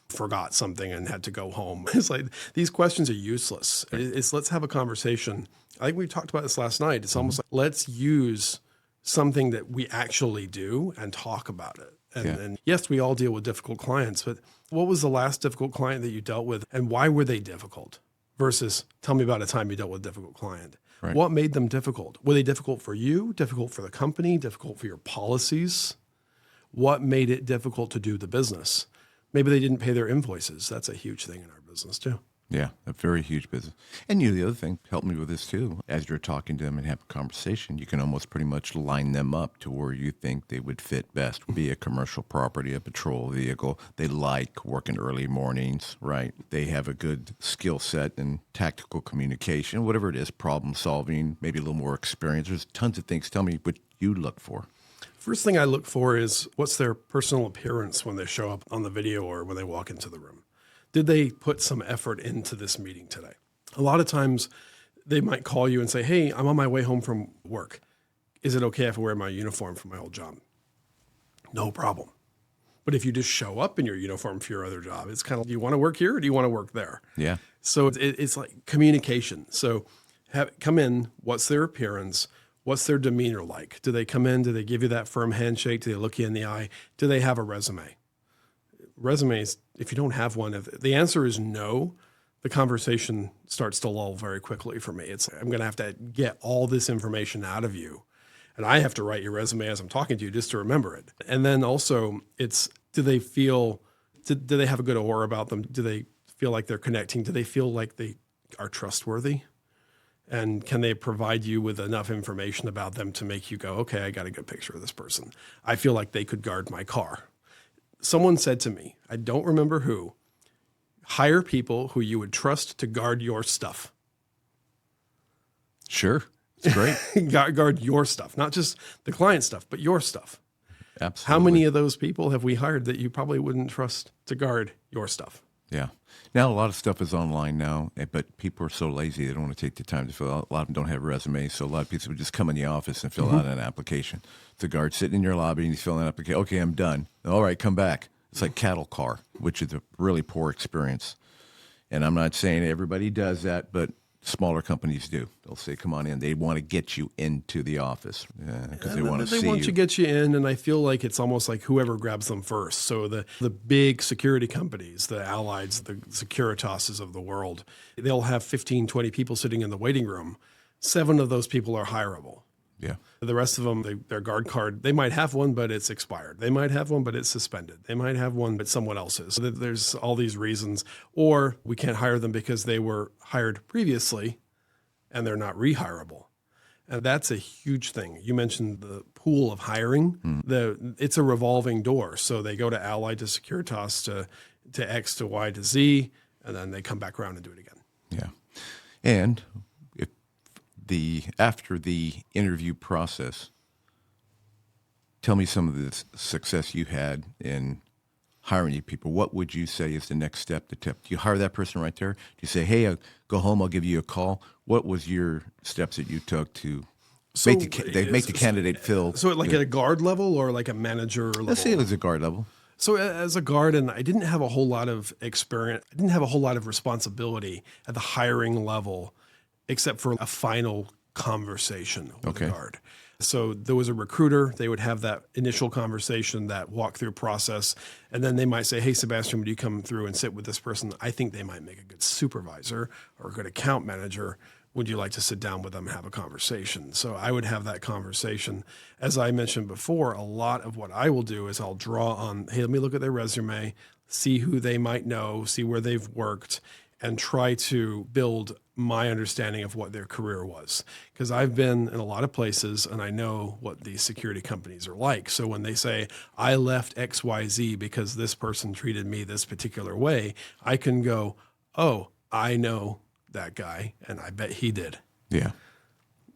forgot something and had to go home. It's like these questions are useless. It's let's have a conversation. I think we talked about this last night. It's almost like let's use something that we actually do and talk about it. And yes, we all deal with difficult clients, but what was the last difficult client that you dealt with and why were they difficult? Versus tell me about a time you dealt with a difficult client. Right. What made them difficult? Were they difficult for you, difficult for the company, difficult for your policies? What made it difficult to do the business? Maybe they didn't pay their invoices. That's a huge thing in our business too. Yeah, a very huge business. And the other thing, help me with this too. As you're talking to them and have a conversation, you can almost pretty much line them up to where you think they would fit best. Be a commercial property, a patrol vehicle. They like working early mornings, right? They have a good skill set in tactical communication, whatever it is, problem solving, maybe a little more experience. There's tons of things. Tell me what you look for. First thing I look for is what's their personal appearance when they show up on the video or when they walk into the room. Did they put some effort into this meeting today? A lot of times they might call you and say, hey, I'm on my way home from work. Is it okay if I wear my uniform from my old job? No problem. But if you just show up in your uniform for your other job, it's kind of, do you want to work here or do you want to work there? Yeah. So it's like communication. So come in, what's their appearance? What's their demeanor like? Do they come in? Do they give you that firm handshake? Do they look you in the eye? Do they have a resume? Resumes, if you don't have one, if the answer is no, the conversation starts to lull very quickly for me. It's I'm going to have to get all this information out of you. And I have to write your resume as I'm talking to you just to remember it. And then also it's, do they have a good aura about them? Do they feel like they're connecting? Do they feel like they are trustworthy? And can they provide you with enough information about them to make you go, okay, I got a good picture of this person. I feel like they could guard my car. Someone said to me, I don't remember who, hire people who you would trust to guard your stuff. Sure. It's great. Guard your stuff, not just the client stuff, but your stuff. Absolutely. How many of those people have we hired that you probably wouldn't trust to guard your stuff? Yeah. Now, a lot of stuff is online now, but people are so lazy, they don't want to take the time to fill out. A lot of them don't have resumes, so a lot of people would just come in the office and fill out an application. The guard sitting in your lobby and he's filling out an application. Okay, I'm done. All right, come back. It's like cattle car, which is a really poor experience. And I'm not saying everybody does that, but smaller companies do. They'll say, come on in. They want to get you into the office because they want to see They want you. to get you in, and I feel like it's almost like whoever grabs them first. So the big security companies, the Allieds, the Securitoses of the world, they'll have 15, 20 people sitting in the waiting room. 7 of those people are hireable. Yeah. The rest of them, their guard card, they might have one, but it's expired. They might have one, but it's suspended. They might have one, but someone else's. So there's all these reasons. Or we can't hire them because they were hired previously and they're not rehirable. And that's a huge thing. You mentioned the pool of hiring. It's a revolving door. So they go to Allied, to Securitas, to X, to Y, to Z, and then they come back around and do it again. Yeah. And after the interview process, tell me some of the success you had in hiring you people. What would you say is the next step? Do you hire that person right there? Do you say, hey, go home, I'll give you a call? What was your steps that you took to make the candidate feel? So like at a guard level or like a manager level? Let's say it was a guard level. So as a guard, and I didn't have a whole lot of experience, I didn't have a whole lot of responsibility at the hiring level, except for a final conversation with the guard. So there was a recruiter. They would have that initial conversation, that walkthrough process, and then they might say, hey, Sebastian, would you come through and sit with this person? I think they might make a good supervisor or a good account manager. Would you like to sit down with them and have a conversation? So I would have that conversation. As I mentioned before, a lot of what I will do is I'll draw on, hey, let me look at their resume, see who they might know, see where they've worked, and try to build my understanding of what their career was. Because I've been in a lot of places and I know what these security companies are like. So when they say, I left XYZ because this person treated me this particular way, I can go, oh, I know that guy and I bet he did. Yeah.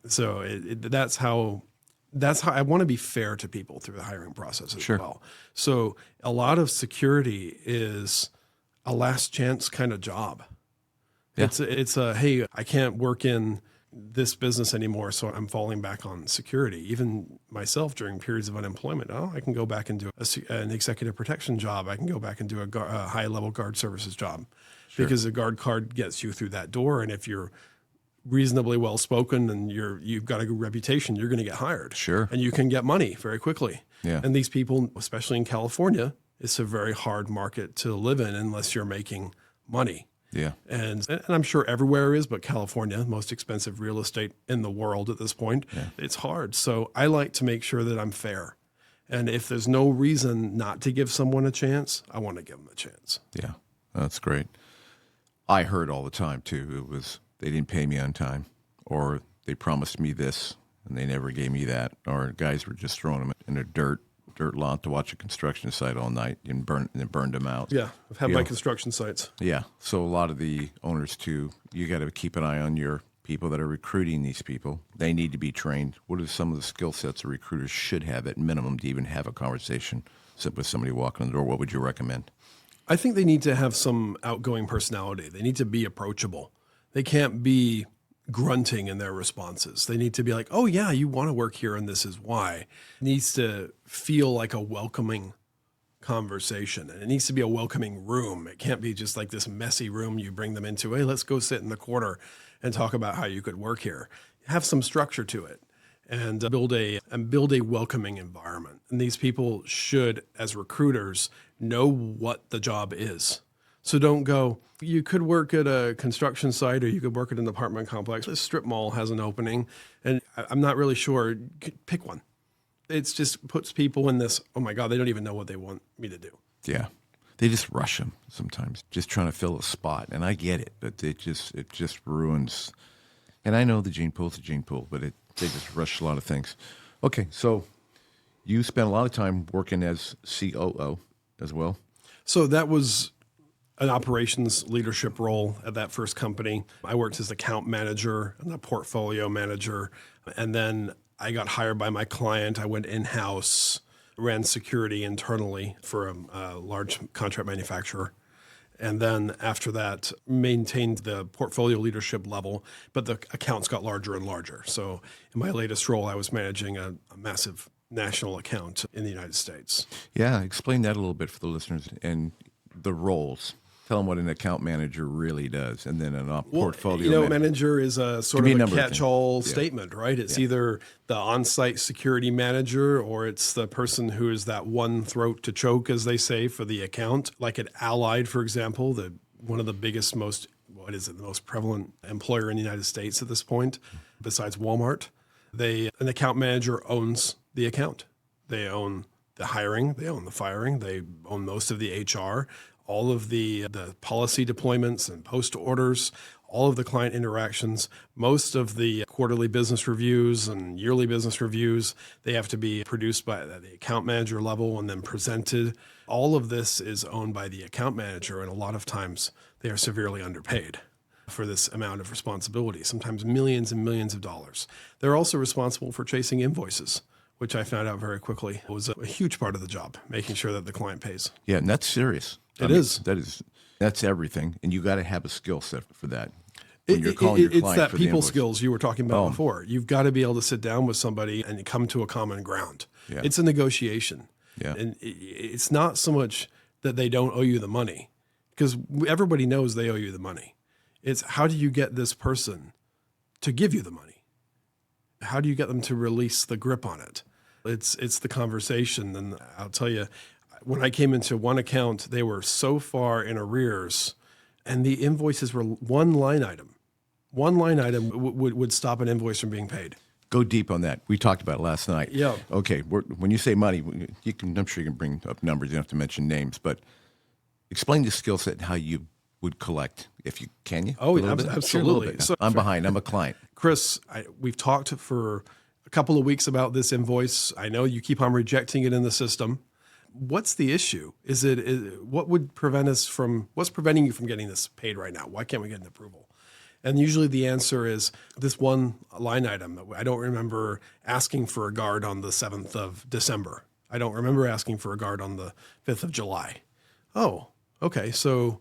So that's how I want to be fair to people through the hiring process as well. So a lot of security is a last chance kind of job. Yeah. It's a, hey, I can't work in this business anymore, so I'm falling back on security. Even myself during periods of unemployment, I can go back and do an executive protection job. I can go back and do a high-level guard services job because the guard card gets you through that door. And if you're reasonably well-spoken and you've got a good reputation, you're going to get hired. Sure. And you can get money very quickly. Yeah. And these people, especially in California, it's a very hard market to live in unless you're making money. Yeah. And I'm sure everywhere is, but California, most expensive real estate in the world at this point, it's hard. So I like to make sure that I'm fair. And if there's no reason not to give someone a chance, I want to give them a chance. Yeah, that's great. I heard all the time, too. It was they didn't pay me on time, or they promised me this, and they never gave me that, or guys were just throwing them in a dirt lot to watch a construction site all night and burned them out. Yeah, I've had my construction sites. Yeah, so a lot of the owners too, you got to keep an eye on your people that are recruiting these people. They need to be trained. What are some of the skill sets a recruiter should have at minimum to even have a conversation with somebody walking in the door? What would you recommend? I think they need to have some outgoing personality. They need to be approachable. They can't be grunting in their responses. They need to be like, oh yeah, you want to work here and this is why. It needs to feel like a welcoming conversation, and it needs to be a welcoming room. It can't be just like this messy room you bring them into. Hey, let's go sit in the corner and talk about how you could work here. Have some structure to it and build a welcoming environment. And these people should, as recruiters, know what the job is. So don't go, you could work at a construction site or you could work at an apartment complex. This strip mall has an opening and I'm not really sure. Pick one. It just puts people in this, oh my God, they don't even know what they want me to do. Yeah. They just rush them sometimes, just trying to fill a spot. And I get it, but it just ruins. And I know the gene pool's a gene pool, but they just rush a lot of things. Okay, so you spent a lot of time working as COO as well. So that was an operations leadership role at that first company. I worked as account manager and a portfolio manager. And then I got hired by my client. I went in-house, ran security internally for a large contract manufacturer. And then after that, maintained the portfolio leadership level, but the accounts got larger and larger. So in my latest role, I was managing a massive national account in the United States. Yeah, explain that a little bit for the listeners and the roles. Tell them what an account manager really does, and then a portfolio manager is a sort Give of me a a number of catch-all things. Yeah. statement, right? It's either the on-site security manager or it's the person who is that one throat to choke, as they say, for the account. Like at Allied, for example, one of the biggest, the most prevalent employer in the United States at this point, besides Walmart. An account manager owns the account. They own the hiring, they own the firing, they own most of the HR, all of the policy deployments and post orders, all of the client interactions, most of the quarterly business reviews and yearly business reviews. They have to be produced by the account manager level and then presented. All of this is owned by the account manager, and a lot of times they are severely underpaid for this amount of responsibility, sometimes millions and millions of dollars. They're also responsible for chasing invoices, which I found out very quickly was a huge part of the job, making sure that the client pays. Yeah, and that's serious. It is. That's everything, and you got to have a skill set for that. When you're calling your client it's that for the people invoice. skills you were talking about before. You've got to be able to sit down with somebody and come to a common ground. Yeah. It's a negotiation. Yeah. And it's not so much that they don't owe you the money, because everybody knows they owe you the money. It's how do you get this person to give you the money? How do you get them to release the grip on it? It's the conversation. And I'll tell you, when I came into one account, they were so far in arrears, and the invoices were one line item. One line item would stop an invoice from being paid. Go deep on that. We talked about it last night. Yeah. Okay. When you say money, I'm sure you can bring up numbers. You don't have to mention names, but explain the skill set and how you would collect, if you can. You? Oh, A little bit? absolutely. Sure, a little bit. So- I'm behind. I'm a client. Chris, we've talked for a couple of weeks about this invoice. I know you keep on rejecting it in the system. What's the issue? What would prevent us from, what's preventing you from getting this paid right now? Why can't we get an approval? And usually the answer is this one line item. I don't remember asking for a guard on the 7th of December. I don't remember asking for a guard on the 5th of July. Oh, okay. So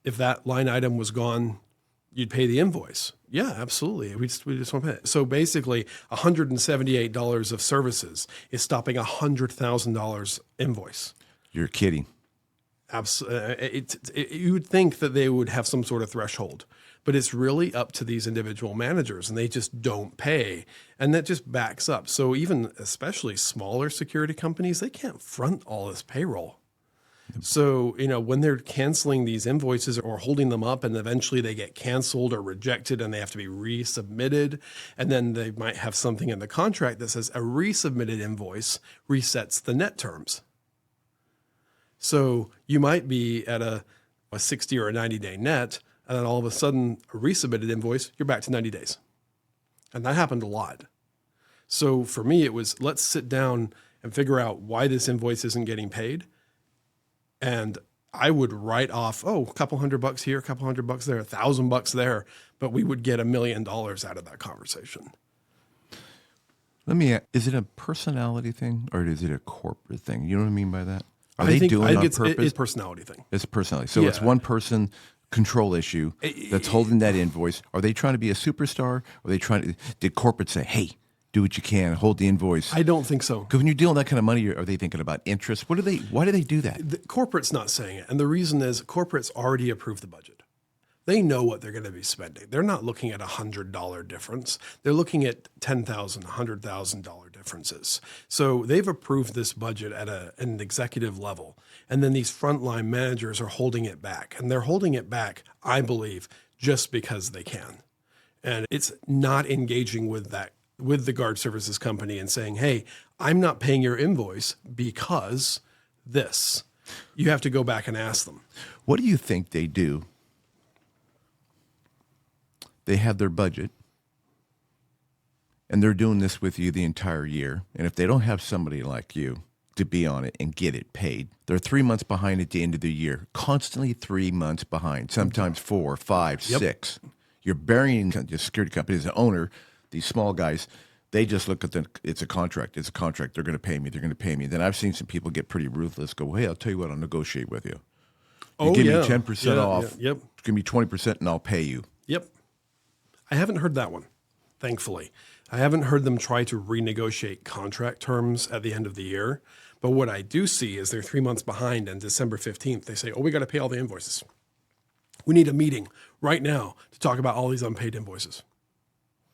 if that line item was gone, you'd pay the invoice. Yeah, absolutely. We just want to pay it. So basically, $178 of services is stopping a $100,000 invoice. You're kidding. You would think that they would have some sort of threshold, but it's really up to these individual managers, and they just don't pay. And that just backs up. So even especially smaller security companies, they can't front all this payroll. So, when they're canceling these invoices or holding them up and eventually they get canceled or rejected and they have to be resubmitted, and then they might have something in the contract that says a resubmitted invoice resets the net terms. So you might be at a 60 or a 90-day net, and then all of a sudden, a resubmitted invoice, you're back to 90 days. And that happened a lot. So for me, it was, let's sit down and figure out why this invoice isn't getting paid. And I would write off, a couple $100 here, a couple $100 there, $1,000 there, but we would get $1 million out of that conversation. Let me ask, is it a personality thing or is it a corporate thing? You know what I mean by that? Are they doing it on purpose? It's a personality thing. It's a personality. So it's one person control issue that's holding that invoice. Are they trying to be a superstar? Did corporate say, hey, do what you can, hold the invoice? I don't think so. Because when you're dealing with that kind of money, are they thinking about interest? Why do they do that? The corporate's not saying it. And the reason is corporate's already approved the budget. They know what they're going to be spending. They're not looking at $100 difference. They're looking at $10,000, $100,000 differences. So they've approved this budget at an executive level. And then these frontline managers are holding it back. And they're holding it back, I believe, just because they can. And it's not engaging with the guard services company and saying, hey, I'm not paying your invoice because this. You have to go back and ask them. What do you think they do? They have their budget, and they're doing this with you the entire year. And if they don't have somebody like you to be on it and get it paid, they're 3 months behind at the end of the year, constantly 3 months behind, sometimes 4, 5, 6. You're burying the security company as an owner. These small guys, they just look at it's a contract. It's a contract. They're going to pay me. They're going to pay me. Then I've seen some people get pretty ruthless, go, hey, I'll tell you what, I'll negotiate with you. You give me 10% off. Yep. Give me 20% and I'll pay you. Yep. I haven't heard that one, thankfully. I haven't heard them try to renegotiate contract terms at the end of the year. But what I do see is they're 3 months behind, and December 15th, they say, we got to pay all the invoices. we need a meeting right now to talk about all these unpaid invoices.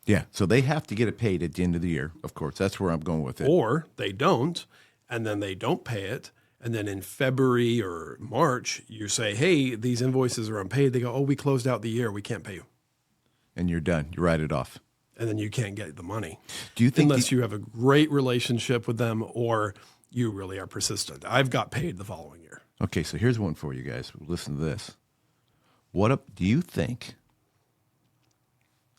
Yeah. So they have to get it paid at the end of the year. Of course, that's where I'm going with it. Or they don't, and then they don't pay it. And then in February or March, you say, hey, these invoices are unpaid. They go, oh, we closed out the year. We can't pay you. And you're done. You write it off. And then you can't get the money. Do you think unless you have a great relationship with them or you really are persistent. I've got paid the following year. Okay, so here's one for you guys. Listen to this. Do you think,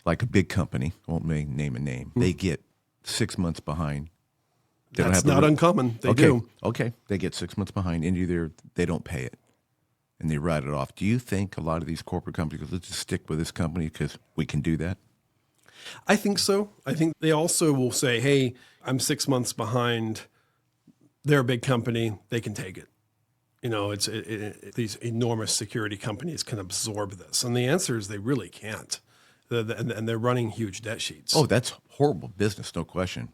like a big company, won't name a name, they get 6 months behind? That's not uncommon. They do. Okay, they get 6 months behind, and either they don't pay it, and they write it off. Do you think a lot of these corporate companies go, let's just stick with this company because we can do that? I think so. I think they also will say, hey, I'm 6 months behind. They're a big company. They can take it. You know, these enormous security companies can absorb this. And the answer is they really can't. And they're running huge debt sheets. Oh, that's horrible business, no question.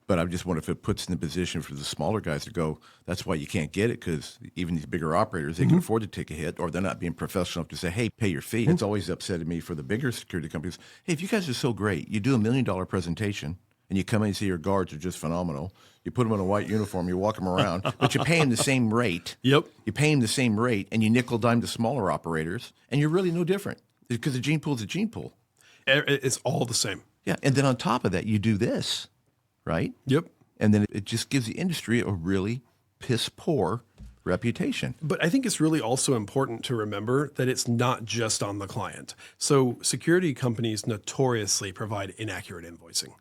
But I just wonder if it puts in the position for the smaller guys to go, that's why you can't get it, because even these bigger operators, they can afford to take a hit, or they're not being professional enough to say, hey, pay your fee. It's always upsetted me for the bigger security companies. Hey, if you guys are so great, you do $1 million presentation, and you come in and say your guards are just phenomenal. You put them in a white uniform, you walk them around, but you pay them the same rate. Yep. You pay them the same rate, and you nickel dime the smaller operators, and you're really no different, because the gene pool is a gene pool. It's all the same. Yeah, and then on top of that, you do this, right? Yep. And then it just gives the industry a really piss-poor reputation. But I think it's really also important to remember that it's not just on the client. So security companies notoriously provide inaccurate invoicing.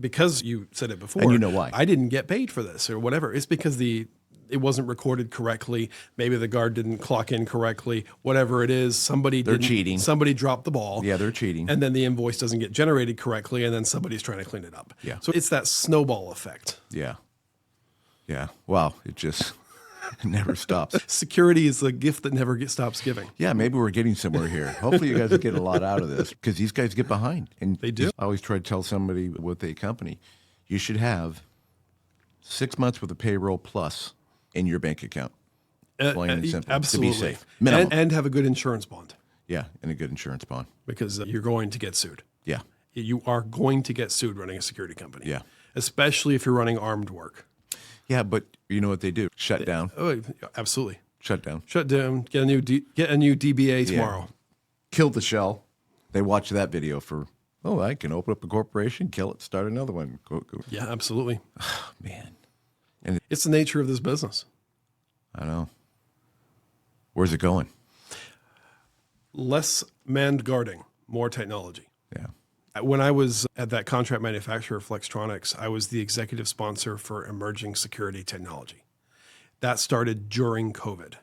Because you said it before. And you know why. I didn't get paid for this or whatever. It's because it wasn't recorded correctly. Maybe the guard didn't clock in correctly. Whatever it is, They're cheating. Somebody dropped the ball. Yeah, they're cheating. And then the invoice doesn't get generated correctly, and then somebody's trying to clean it up. Yeah. So it's that snowball effect. Yeah. Yeah. Wow. It just never stops. Security is the gift that never stops giving. Yeah, maybe we're getting somewhere here. Hopefully you guys will get a lot out of this, because these guys get behind. And They do. I always try to tell somebody with a company, you should have 6 months with a payroll plus in your bank account. Plain and simple. Absolutely. To be safe. Minimum. And have a good insurance bond, Yeah, and a good insurance bond. because you're going to get sued. Yeah. You are going to get sued running a security company. Yeah. Especially if you're running armed work. Yeah, but you know what they do? Shut down. Oh, absolutely. Shut down. Shut down. Get a new DBA tomorrow. Kill the shell. They watch that video for, I can open up a corporation, kill it, start another one. Go. Yeah, absolutely. Man, It's the nature of this business. I know. Where's it going? Less manned guarding, more technology. Yeah. When I was at that contract manufacturer, Flextronics, I was the executive sponsor for emerging security technology. That started during COVID.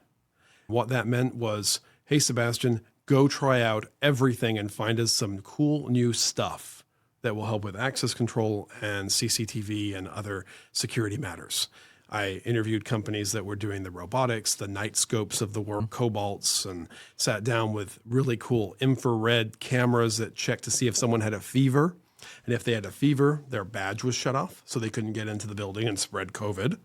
What that meant was, hey, Sebastian, go try out everything and find us some cool new stuff that will help with access control and CCTV and other security matters. I interviewed companies that were doing the robotics, the night scopes of the world, cobalts, and sat down with really cool infrared cameras that checked to see if someone had a fever. And if they had a fever, their badge was shut off, so they couldn't get into the building and spread COVID.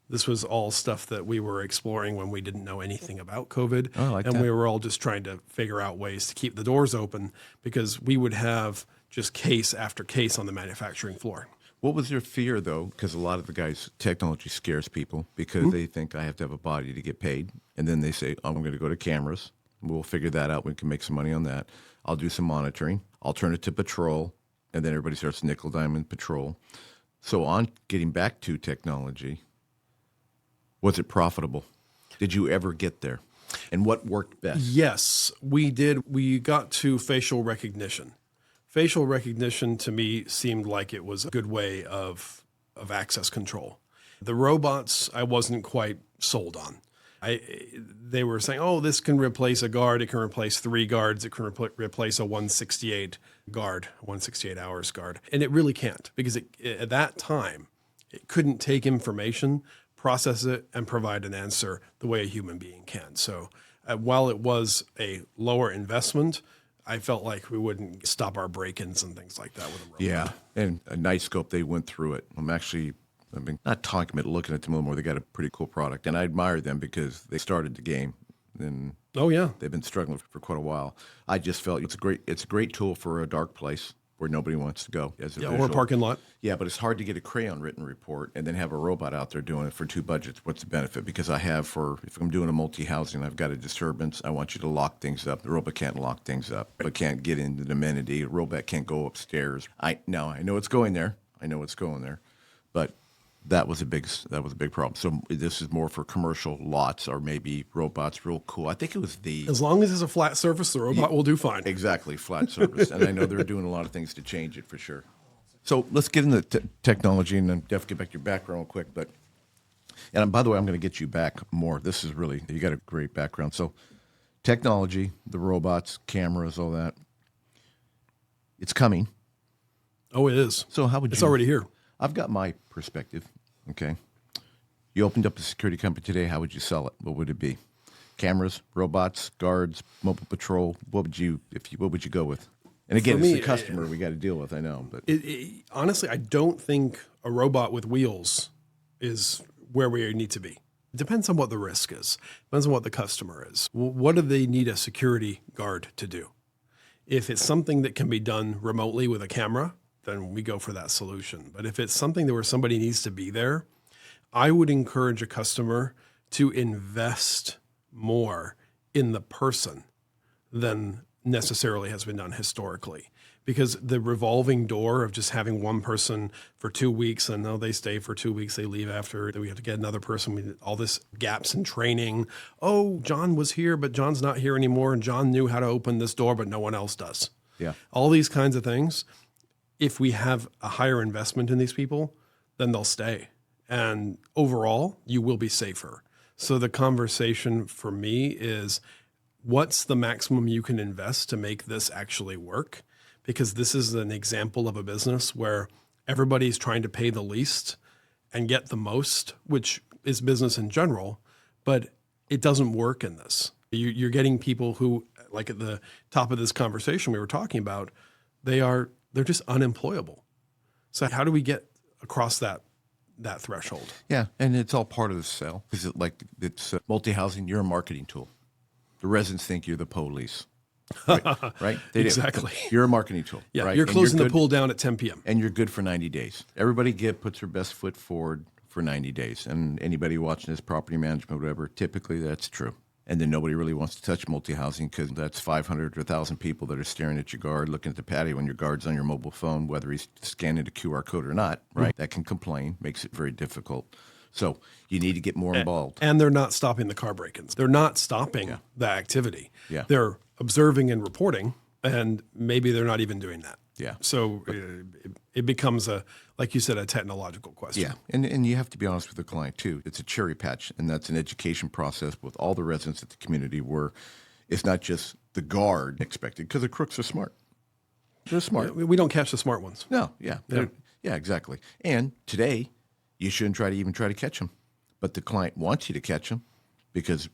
This was all stuff that we were exploring when we didn't know anything about COVID. Oh, I like and that. we were all just trying to figure out ways to keep the doors open, because we would have just case after case on the manufacturing floor. What was your fear, though? Because a lot of the guys, technology scares people because they think I have to have a body to get paid. And then they say, I'm going to go to cameras. We'll figure that out. We can make some money on that. I'll do some monitoring. I'll turn it to patrol. And then everybody starts nickel diamond patrol. So on getting back to technology, was it profitable? Did you ever get there? And what worked best? Yes, we did. We got to facial recognition. Facial recognition to me seemed like it was a good way of access control. The robots, I wasn't quite sold on. They were saying, oh, this can replace a guard. It can replace 3 guards. It can replace a 168 guard, 168 hours guard. And it really can't, because at that time, it couldn't take information, process it, and provide an answer the way a human being can. So while it was a lower investment, I felt like we wouldn't stop our break-ins and things like that with a robot. Yeah, and a night scope, they went through it. I've been not talking about looking at them a little more. They got a pretty cool product, and I admire them because they started the game and Oh, yeah. they've been struggling for quite a while. I just felt it's a great tool for a dark place where nobody wants to go as a Yeah, visual. or a parking lot. Yeah, but it's hard to get a crayon written report and then have a robot out there doing it for 2 budgets. What's the benefit? Because if I'm doing a multi-housing, I've got a disturbance, I want you to lock things up. The robot can't lock things up, but can't get into the amenity. The robot can't go upstairs. I know it's going there. But that was a big problem. So this is more for commercial lots or maybe robots. Real cool. I think it was As long as it's a flat surface, the robot will do fine. exactly flat surface, and I know they're doing a lot of things to change it for sure. So let's get into technology, and then Jeff, get back to your background real quick. And by the way, I'm going to get you back more. This is really, you got a great background. So technology, the robots, cameras, all that, it's coming. Oh, it is. So how would It's you? already here. I've got my perspective. Okay, you opened up a security company today. How would you sell it? What would it be? Cameras, robots, guards, mobile patrol. What would you go with? And again, For it's me, the customer we got to deal with. I know, but Honestly, I don't think a robot with wheels is where we need to be. It depends on what the risk is. Depends on what the customer is. What do they need a security guard to do? If it's something that can be done remotely with a camera, then we go for that solution. But if it's something where somebody needs to be there, I would encourage a customer to invest more in the person than necessarily has been done historically. Because the revolving door of just having one person for 2 weeks, and now they stay for 2 weeks, they leave after, then we have to get another person, all this gaps in training. Oh, John was here, but John's not here anymore, and John knew how to open this door, but no one else does. yeah. All these kinds of things. If we have a higher investment in these people, then they'll stay. And overall, you will be safer. So the conversation for me is, what's the maximum you can invest to make this actually work? Because this is an example of a business where everybody's trying to pay the least and get the most, which is business in general, but it doesn't work in this. You're getting people who, like at the top of this conversation we were talking about, they're just unemployable. So how do we get across that threshold? Yeah, and it's all part of the sale. Because it's multi-housing, you're a marketing tool. The residents think you're the police. Right? They do. Exactly. You're a marketing tool. Yeah, right? you're And closing the good- pool down at 10 p.m. And you're good for 90 days. Everybody puts their best foot forward for 90 days. And anybody watching this, property management, whatever, typically that's true. And then nobody really wants to touch multi-housing because that's 500 or 1,000 people that are staring at your guard, looking at the patio when your guard's on your mobile phone, whether he's scanning a QR code or not, right? That can complain, makes it very difficult. So you need to get more involved. And they're not stopping the car break-ins. They're not stopping the activity. Yeah. They're observing and reporting, and maybe they're not even doing that. Yeah. So it becomes like you said, a technological question. Yeah, and you have to be honest with the client too. It's a cherry patch, and that's an education process with all the residents of the community where it's not just the guard expected, because the crooks are smart. They're smart. We don't catch the smart ones. No, yeah, exactly. And today, you shouldn't try to catch them, but the client wants you to catch them because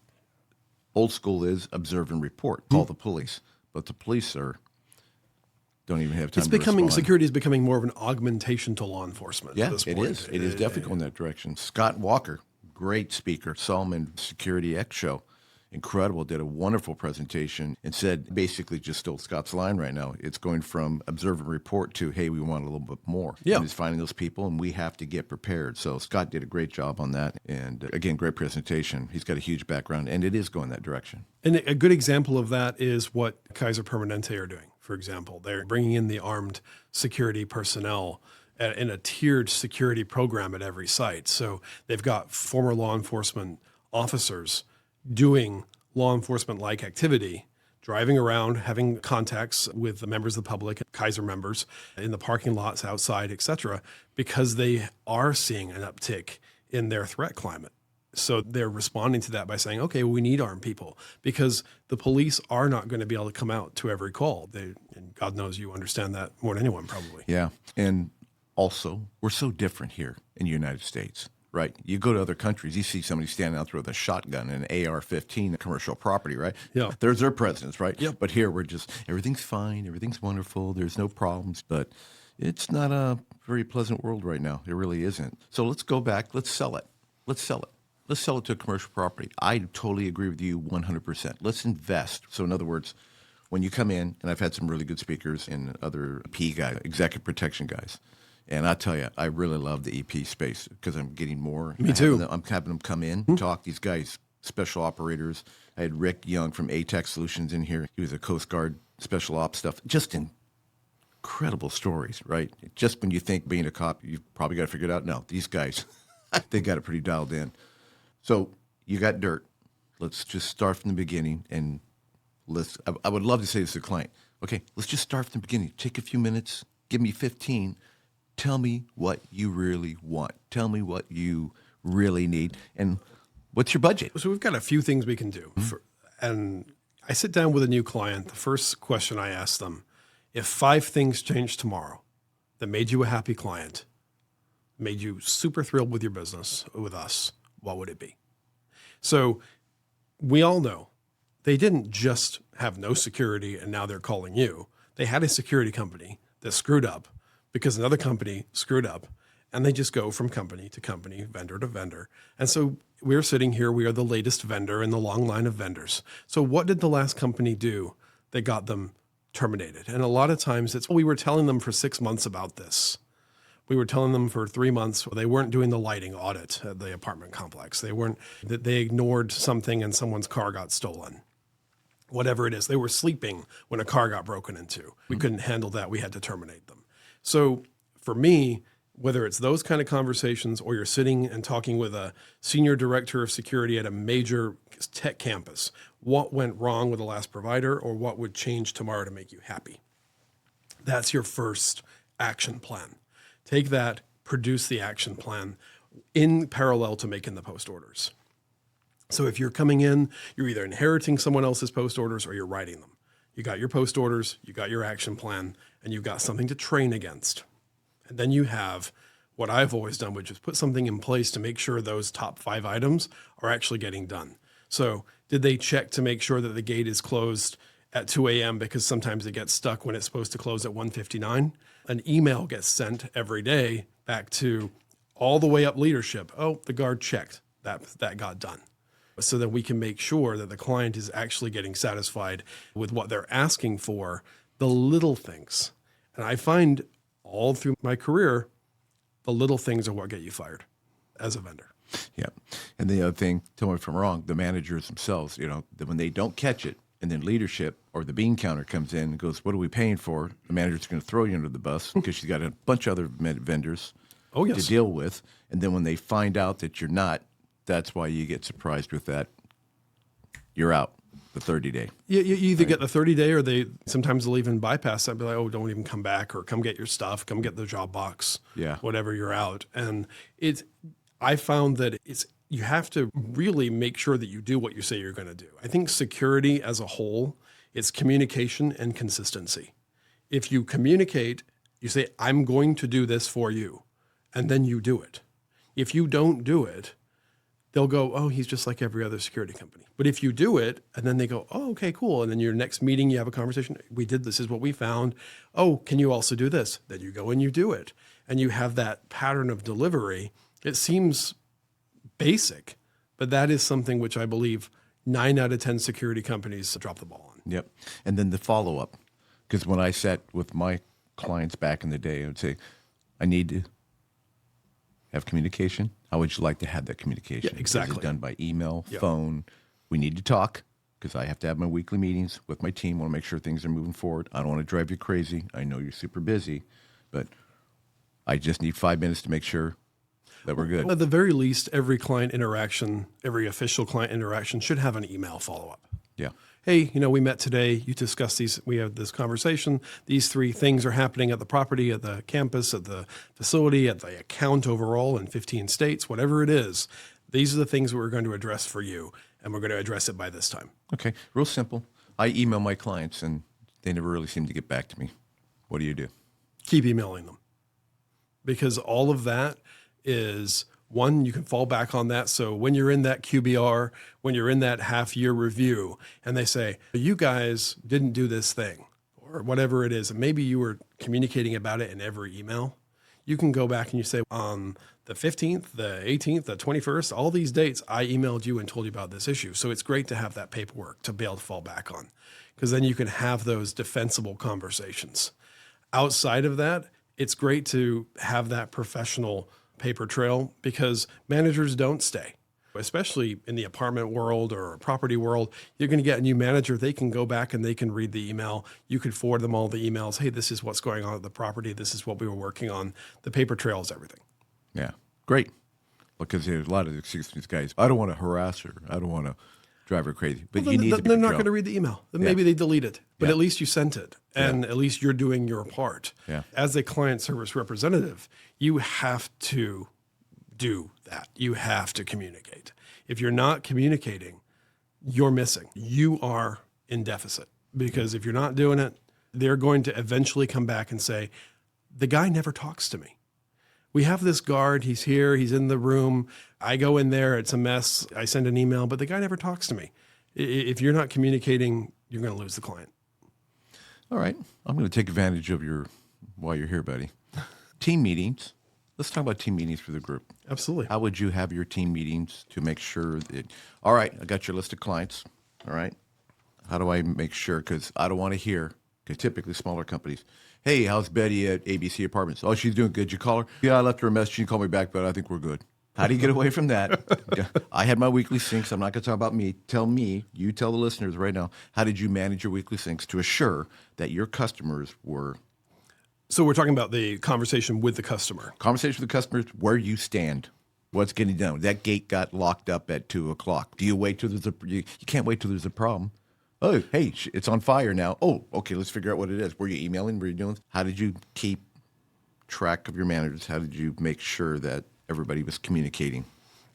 old school is observe and report, call the police, but the police don't even have time to respond. Security is becoming more of an augmentation to law enforcement at this it point. is. It is definitely going that direction. Scott Walker, great speaker, saw him in Security X show. Incredible, did a wonderful presentation and said, basically just stole Scott's line right now. It's going from observe and report to, hey, we want a little bit more. Yeah. And he's finding those people and we have to get prepared. So Scott did a great job on that. And again, great presentation. He's got a huge background and it is going that direction. And a good example of that is what Kaiser Permanente are doing. For example, they're bringing in the armed security personnel in a tiered security program at every site. So they've got former law enforcement officers doing law enforcement-like activity, driving around, having contacts with the members of the public, Kaiser members, in the parking lots outside, et cetera, because they are seeing an uptick in their threat climate. So they're responding to that by saying, okay, we need armed people because the police are not going to be able to come out to every call. And God knows you understand that more than anyone probably. Yeah. And also, we're so different here in the United States, right? You go to other countries, you see somebody standing out there with a shotgun and an AR-15 commercial property, right? Yeah. There's their presidents, right? Yeah. But here we're just, everything's fine, everything's wonderful, there's no problems. But it's not a very pleasant world right now. It really isn't. So let's go back, let's sell it. Let's sell it. let's sell it to a commercial property. I totally agree with you 100%. Let's invest. So in other words, when you come in, and I've had some really good speakers and other EP guys, executive protection guys, and I tell you, I really love the EP space because I'm getting more. Me too. I'm having them come in, talk. These guys, special operators. I had Rick Young from ATEC Solutions in here. He was a Coast Guard special ops stuff. Just incredible stories, right? Just when you think being a cop, you've probably got to figure it out. No, these guys, they got it pretty dialed in. So you got dirt. Let's just start from the beginning and I would love to say this to the client. Okay, let's just start from the beginning. Take a few minutes. Give me 15. Tell me what you really want. Tell me what you really need. And what's your budget? So we've got a few things we can do. And I sit down with a new client. The first question I ask them, if 5 things changed tomorrow that made you a happy client, made you super thrilled with your business, with us, what would it be? So we all know they didn't just have no security and now they're calling you. They had a security company that screwed up because another company screwed up, and they just go from company to company, vendor to vendor. And so we're sitting here, we are the latest vendor in the long line of vendors. So what did the last company do that got them terminated? And a lot of times we were telling them for 6 months about this. We were telling them for 3 months, they weren't doing the lighting audit at the apartment complex. They ignored something and someone's car got stolen. Whatever it is, they were sleeping when a car got broken into. We couldn't handle that. We had to terminate them. So for me, whether it's those kind of conversations or you're sitting and talking with a senior director of security at a major tech campus, what went wrong with the last provider or what would change tomorrow to make you happy? That's your first action plan. Take that, produce the action plan in parallel to making the post orders. So if you're coming in, you're either inheriting someone else's post orders or you're writing them. You got your post orders, you got your action plan, and you've got something to train against. And then you have what I've always done, which is put something in place to make sure those top 5 items are actually getting done. So did they check to make sure that the gate is closed at 2 a.m. because sometimes it gets stuck when it's supposed to close at 1:59? An email gets sent every day back to all the way up leadership. Oh, the guard checked. That got done. So that we can make sure that the client is actually getting satisfied with what they're asking for, the little things. And I find all through my career, the little things are what get you fired as a vendor. Yeah. And the other thing, tell me if I'm wrong, the managers themselves, when they don't catch it and then leadership or the bean counter comes in and goes, what are we paying for? The manager's going to throw you under the bus because she's got a bunch of other vendors to deal with. And then when they find out that you're not, that's why you get surprised with that. You're out the 30-day. You either get the 30-day or sometimes they'll even bypass that and be like, oh, don't even come back or come get your stuff, come get the job box, whatever, you're out. And I found that you have to really make sure that you do what you say you're going to do. I think security as a whole, it's communication and consistency. If you communicate, you say, I'm going to do this for you, and then you do it. If you don't do it, they'll go, oh, he's just like every other security company. But if you do it, and then they go, oh, okay, cool. And then your next meeting, you have a conversation. We did this is what we found. Oh, can you also do this? Then you go and you do it. And you have that pattern of delivery. It seems basic, but that is something which I believe 9 out of 10 security companies drop the ball on. Yep. And then the follow-up. Because when I sat with my clients back in the day, I would say, I need to have communication. How would you like to have that communication? Yeah, exactly. Is it done by email, phone? We need to talk because I have to have my weekly meetings with my team. I want to make sure things are moving forward. I don't want to drive you crazy. I know you're super busy, but I just need 5 minutes to make sure that we're good. At the very least, every client interaction, every official client interaction should have an email follow-up. Yeah. Hey, we met today. You discussed these. We had this conversation. These 3 things are happening at the property, at the campus, at the facility, at the account overall in 15 states, whatever it is. These are the things that we're going to address for you, and we're going to address it by this time. Okay, real simple. I email my clients, and they never really seem to get back to me. What do you do? Keep emailing them, because all of that is, one, you can fall back on that. So when you're in that QBR, when you're in that half-year review, and they say, you guys didn't do this thing, or whatever it is, and maybe you were communicating about it in every email, you can go back and you say, on the 15th, the 18th, the 21st, all these dates, I emailed you and told you about this issue. So it's great to have that paperwork to be able to fall back on, because then you can have those defensible conversations. Outside of that, it's great to have that professional paper trail, because managers don't stay. Especially in the apartment world or property world, you're going to get a new manager. They can go back and they can read the email. You could forward them all the emails. Hey, this is what's going on at the property. This is what we were working on. The paper trail is everything. Yeah, great. Because there's a lot of excuses, these guys. I don't want to harass her. I don't want to drive her crazy. But Well, you need to be they're not going to read the email. Then maybe they delete it, but at least you sent it, and at least you're doing your part. Yeah. As a client service representative, you have to do that. You have to communicate. If you're not communicating, you're missing. You are in deficit, because if you're not doing it, they're going to eventually come back and say, the guy never talks to me. We have this guard. He's here. He's in the room. I go in there. It's a mess. I send an email, but the guy never talks to me. If you're not communicating, you're going to lose the client. All right. I'm going to take advantage of while you're here, buddy. Team meetings. Let's talk about team meetings for the group. Absolutely. How would you have your team meetings to make sure that, all right, I got your list of clients. All right. How do I make sure? Because I don't want to hear, because typically smaller companies, hey, how's Betty at ABC Apartments? Oh, she's doing good. Did you call her? Yeah, I left her a message. She called me back, but I think we're good. How do you get away from that? Yeah, I had my weekly syncs. I'm not going to talk about me. You tell the listeners right now, how did you manage your weekly syncs to assure that your customers were... So we're talking about the conversation with the customer. Conversation with the customers, where you stand, what's getting done. That gate got locked up at 2:00. Do you wait till you can't wait till there's a problem. Oh, hey, it's on fire now. Oh, okay, let's figure out what it is. Were you emailing? Were you doing? How did you keep track of your managers? How did you make sure that everybody was communicating?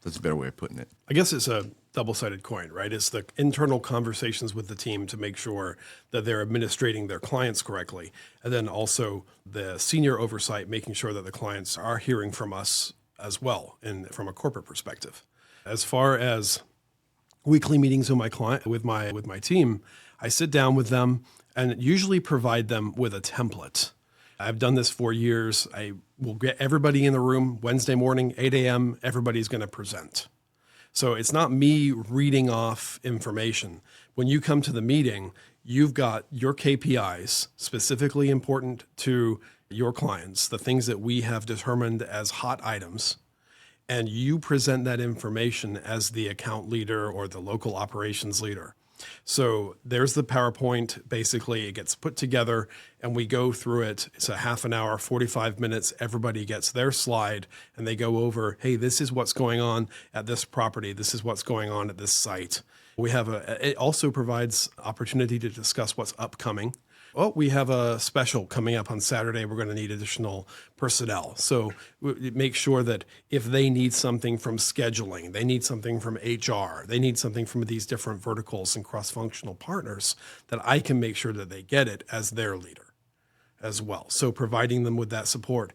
That's a better way of putting it. I guess it's a double-sided coin, right? It's the internal conversations with the team to make sure that they're administrating their clients correctly. And then also the senior oversight, making sure that the clients are hearing from us as well, and from a corporate perspective. As far as weekly meetings with my team, I sit down with them and usually provide them with a template. I've done this for years. I will get everybody in the room Wednesday morning, 8 a.m. Everybody's going to present. So it's not me reading off information. When you come to the meeting, you've got your KPIs specifically important to your clients, the things that we have determined as hot items, and you present that information as the account leader or the local operations leader. So there's the PowerPoint. Basically, it gets put together and we go through it. It's a half an hour, 45 minutes. Everybody gets their slide and they go over, hey, this is what's going on at this property. This is what's going on at this site. It also provides opportunity to discuss what's upcoming. Oh, we have a special coming up on Saturday. We're going to need additional personnel. So make sure that if they need something from scheduling, they need something from HR, they need something from these different verticals and cross-functional partners, that I can make sure that they get it as their leader as well. So providing them with that support.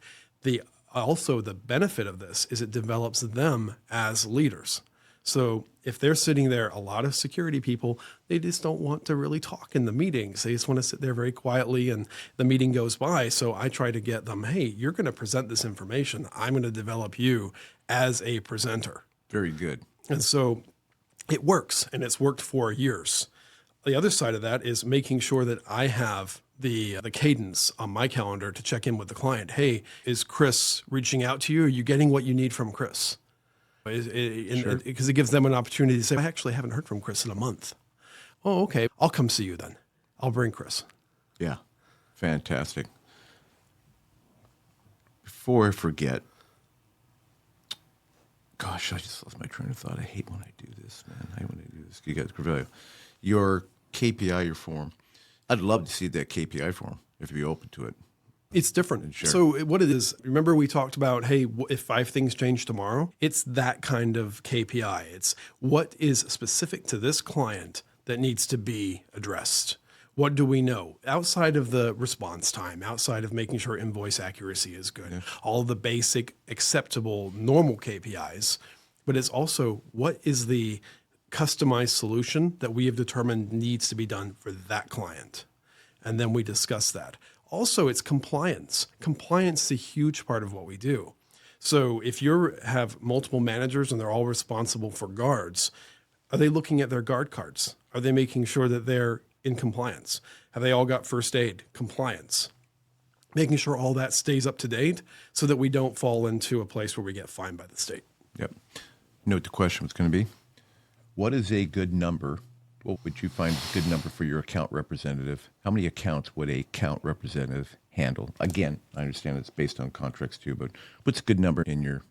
Also, the benefit of this is it develops them as leaders. So if they're sitting there, a lot of security people, they just don't want to really talk in the meetings. They just want to sit there very quietly and the meeting goes by. So I try to get them, hey, you're going to present this information. I'm going to develop you as a presenter. Very good. And so it works, and it's worked for years. The other side of that is making sure that I have the cadence on my calendar to check in with the client. Hey, is Chris reaching out to you? Are you getting what you need from Chris? Because it gives them an opportunity to say, I actually haven't heard from Chris in a month. Oh, okay. I'll come see you then. I'll bring Chris. Yeah. Fantastic. Before I forget, gosh, I just lost my train of thought. I hate when I do this, man. I hate when I do this. You guys prevail. Your KPI, your form. I'd love to see that KPI form if you'd be open to it. It's different. Sure. So what it is, remember we talked about, hey, if 5 things change tomorrow, it's that kind of KPI. It's what is specific to this client that needs to be addressed. What do we know? Outside of the response time, outside of making sure invoice accuracy is good, all the basic, acceptable, normal KPIs, but it's also what is the customized solution that we have determined needs to be done for that client. And then we discuss that. Also, it's compliance. Compliance is a huge part of what we do. So if you have multiple managers and they're all responsible for guards, are they looking at their guard cards? Are they making sure that they're in compliance? Have they all got first aid? Compliance. Making sure all that stays up to date so that we don't fall into a place where we get fined by the state. Yep. You know what the question was going to be? What is a good number? What would you find a good number for your account representative? How many accounts would a account representative handle? Again, I understand it's based on contracts too, but what's a good number in your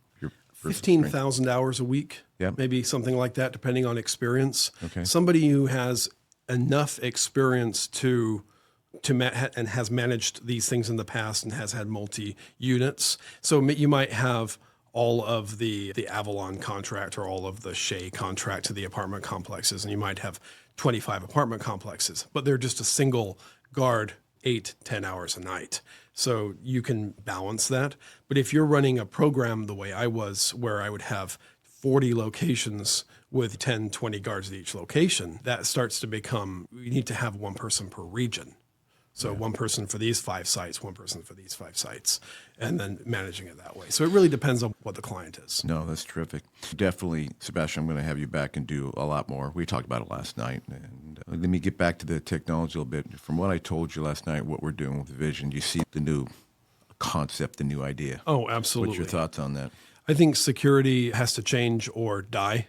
15,000 hours a week, Yep. maybe something like that, depending on experience. Okay. Somebody who has enough experience and has managed these things in the past and has had multi-units. So you might have all of the Avalon contract or all of the Shea contract to the apartment complexes, and you might have 25 apartment complexes, but they're just a single guard 8-10 hours a night. So you can balance that. But if you're running a program the way I was, where I would have 40 locations with 10, 20 guards at each location, that starts to become, you need to have one person per region. So one person for these 5 sites, one person for these 5 sites, and then managing it that way. So it really depends on what the client is. No, that's terrific. Definitely, Sebastian, I'm going to have you back and do a lot more. We talked about it last night. And let me get back to the technology a little bit. From what I told you last night, what we're doing with Vision, you see the new concept, the new idea. Oh, absolutely. What's your thoughts on that? I think security has to change or die.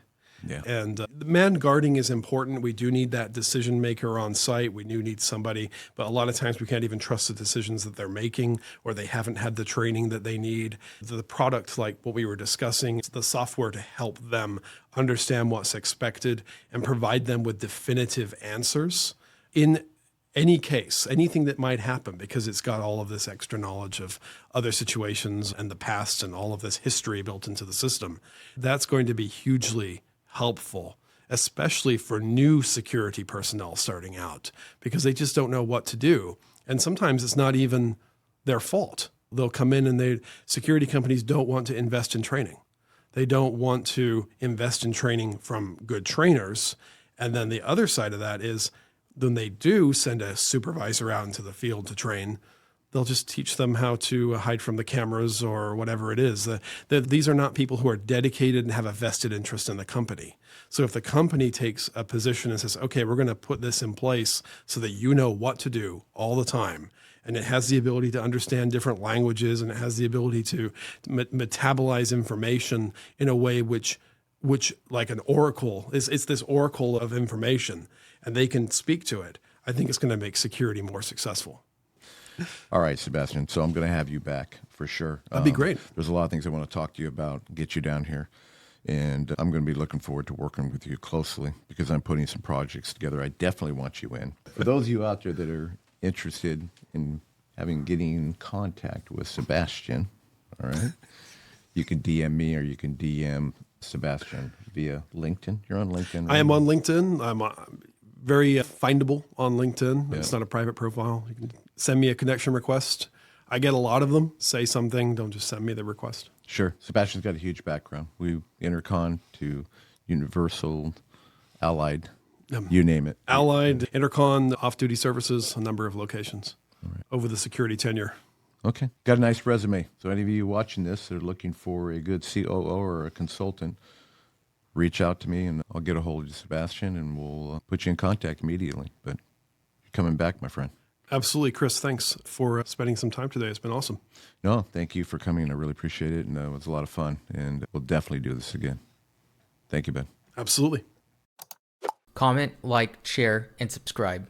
Yeah. And the man guarding is important. We do need that decision maker on site. We do need somebody, but a lot of times we can't even trust the decisions that they're making, or they haven't had the training that they need. The product, like what we were discussing, the software to help them understand what's expected and provide them with definitive answers in any case, anything that might happen, because it's got all of this extra knowledge of other situations and the past and all of this history built into the system. That's going to be hugely helpful, especially for new security personnel starting out, because they just don't know what to do. And sometimes it's not even their fault. They'll come in and security companies don't want to invest in training. They don't want to invest in training from good trainers. And then the other side of that is when they do send a supervisor out into the field to train, they'll just teach them how to hide from the cameras or whatever it is. These are not people who are dedicated and have a vested interest in the company. So if the company takes a position and says, okay, we're going to put this in place so that you know what to do all the time, and it has the ability to understand different languages, and it has the ability to metabolize information in a way which like an oracle, it's this oracle of information, and they can speak to it, I think it's going to make security more successful. All right, Sebastian. So I'm going to have you back for sure. That'd be great. There's a lot of things I want to talk to you about, get you down here. And I'm going to be looking forward to working with you closely because I'm putting some projects together. I definitely want you in. For those of you out there that are interested in getting in contact with Sebastian, all right, you can DM me or you can DM Sebastian via LinkedIn. You're on LinkedIn, right? I am on LinkedIn. I'm very findable on LinkedIn. It's not a private profile. You can send me a connection request. I get a lot of them. Say something. Don't just send me the request. Sure. Sebastian's got a huge background. We Intercon to Universal, Allied, you name it. Allied, Intercon, off-duty services, a number of locations over the security tenure. Okay. Got a nice resume. So any of you watching this that are looking for a good COO or a consultant, reach out to me and I'll get a hold of you, Sebastian, and we'll put you in contact immediately. But you're coming back, my friend. Absolutely, Chris. Thanks for spending some time today. It's been awesome. No, thank you for coming. I really appreciate it. And it was a lot of fun. And we'll definitely do this again. Thank you, Ben. Absolutely. Comment, like, share, and subscribe.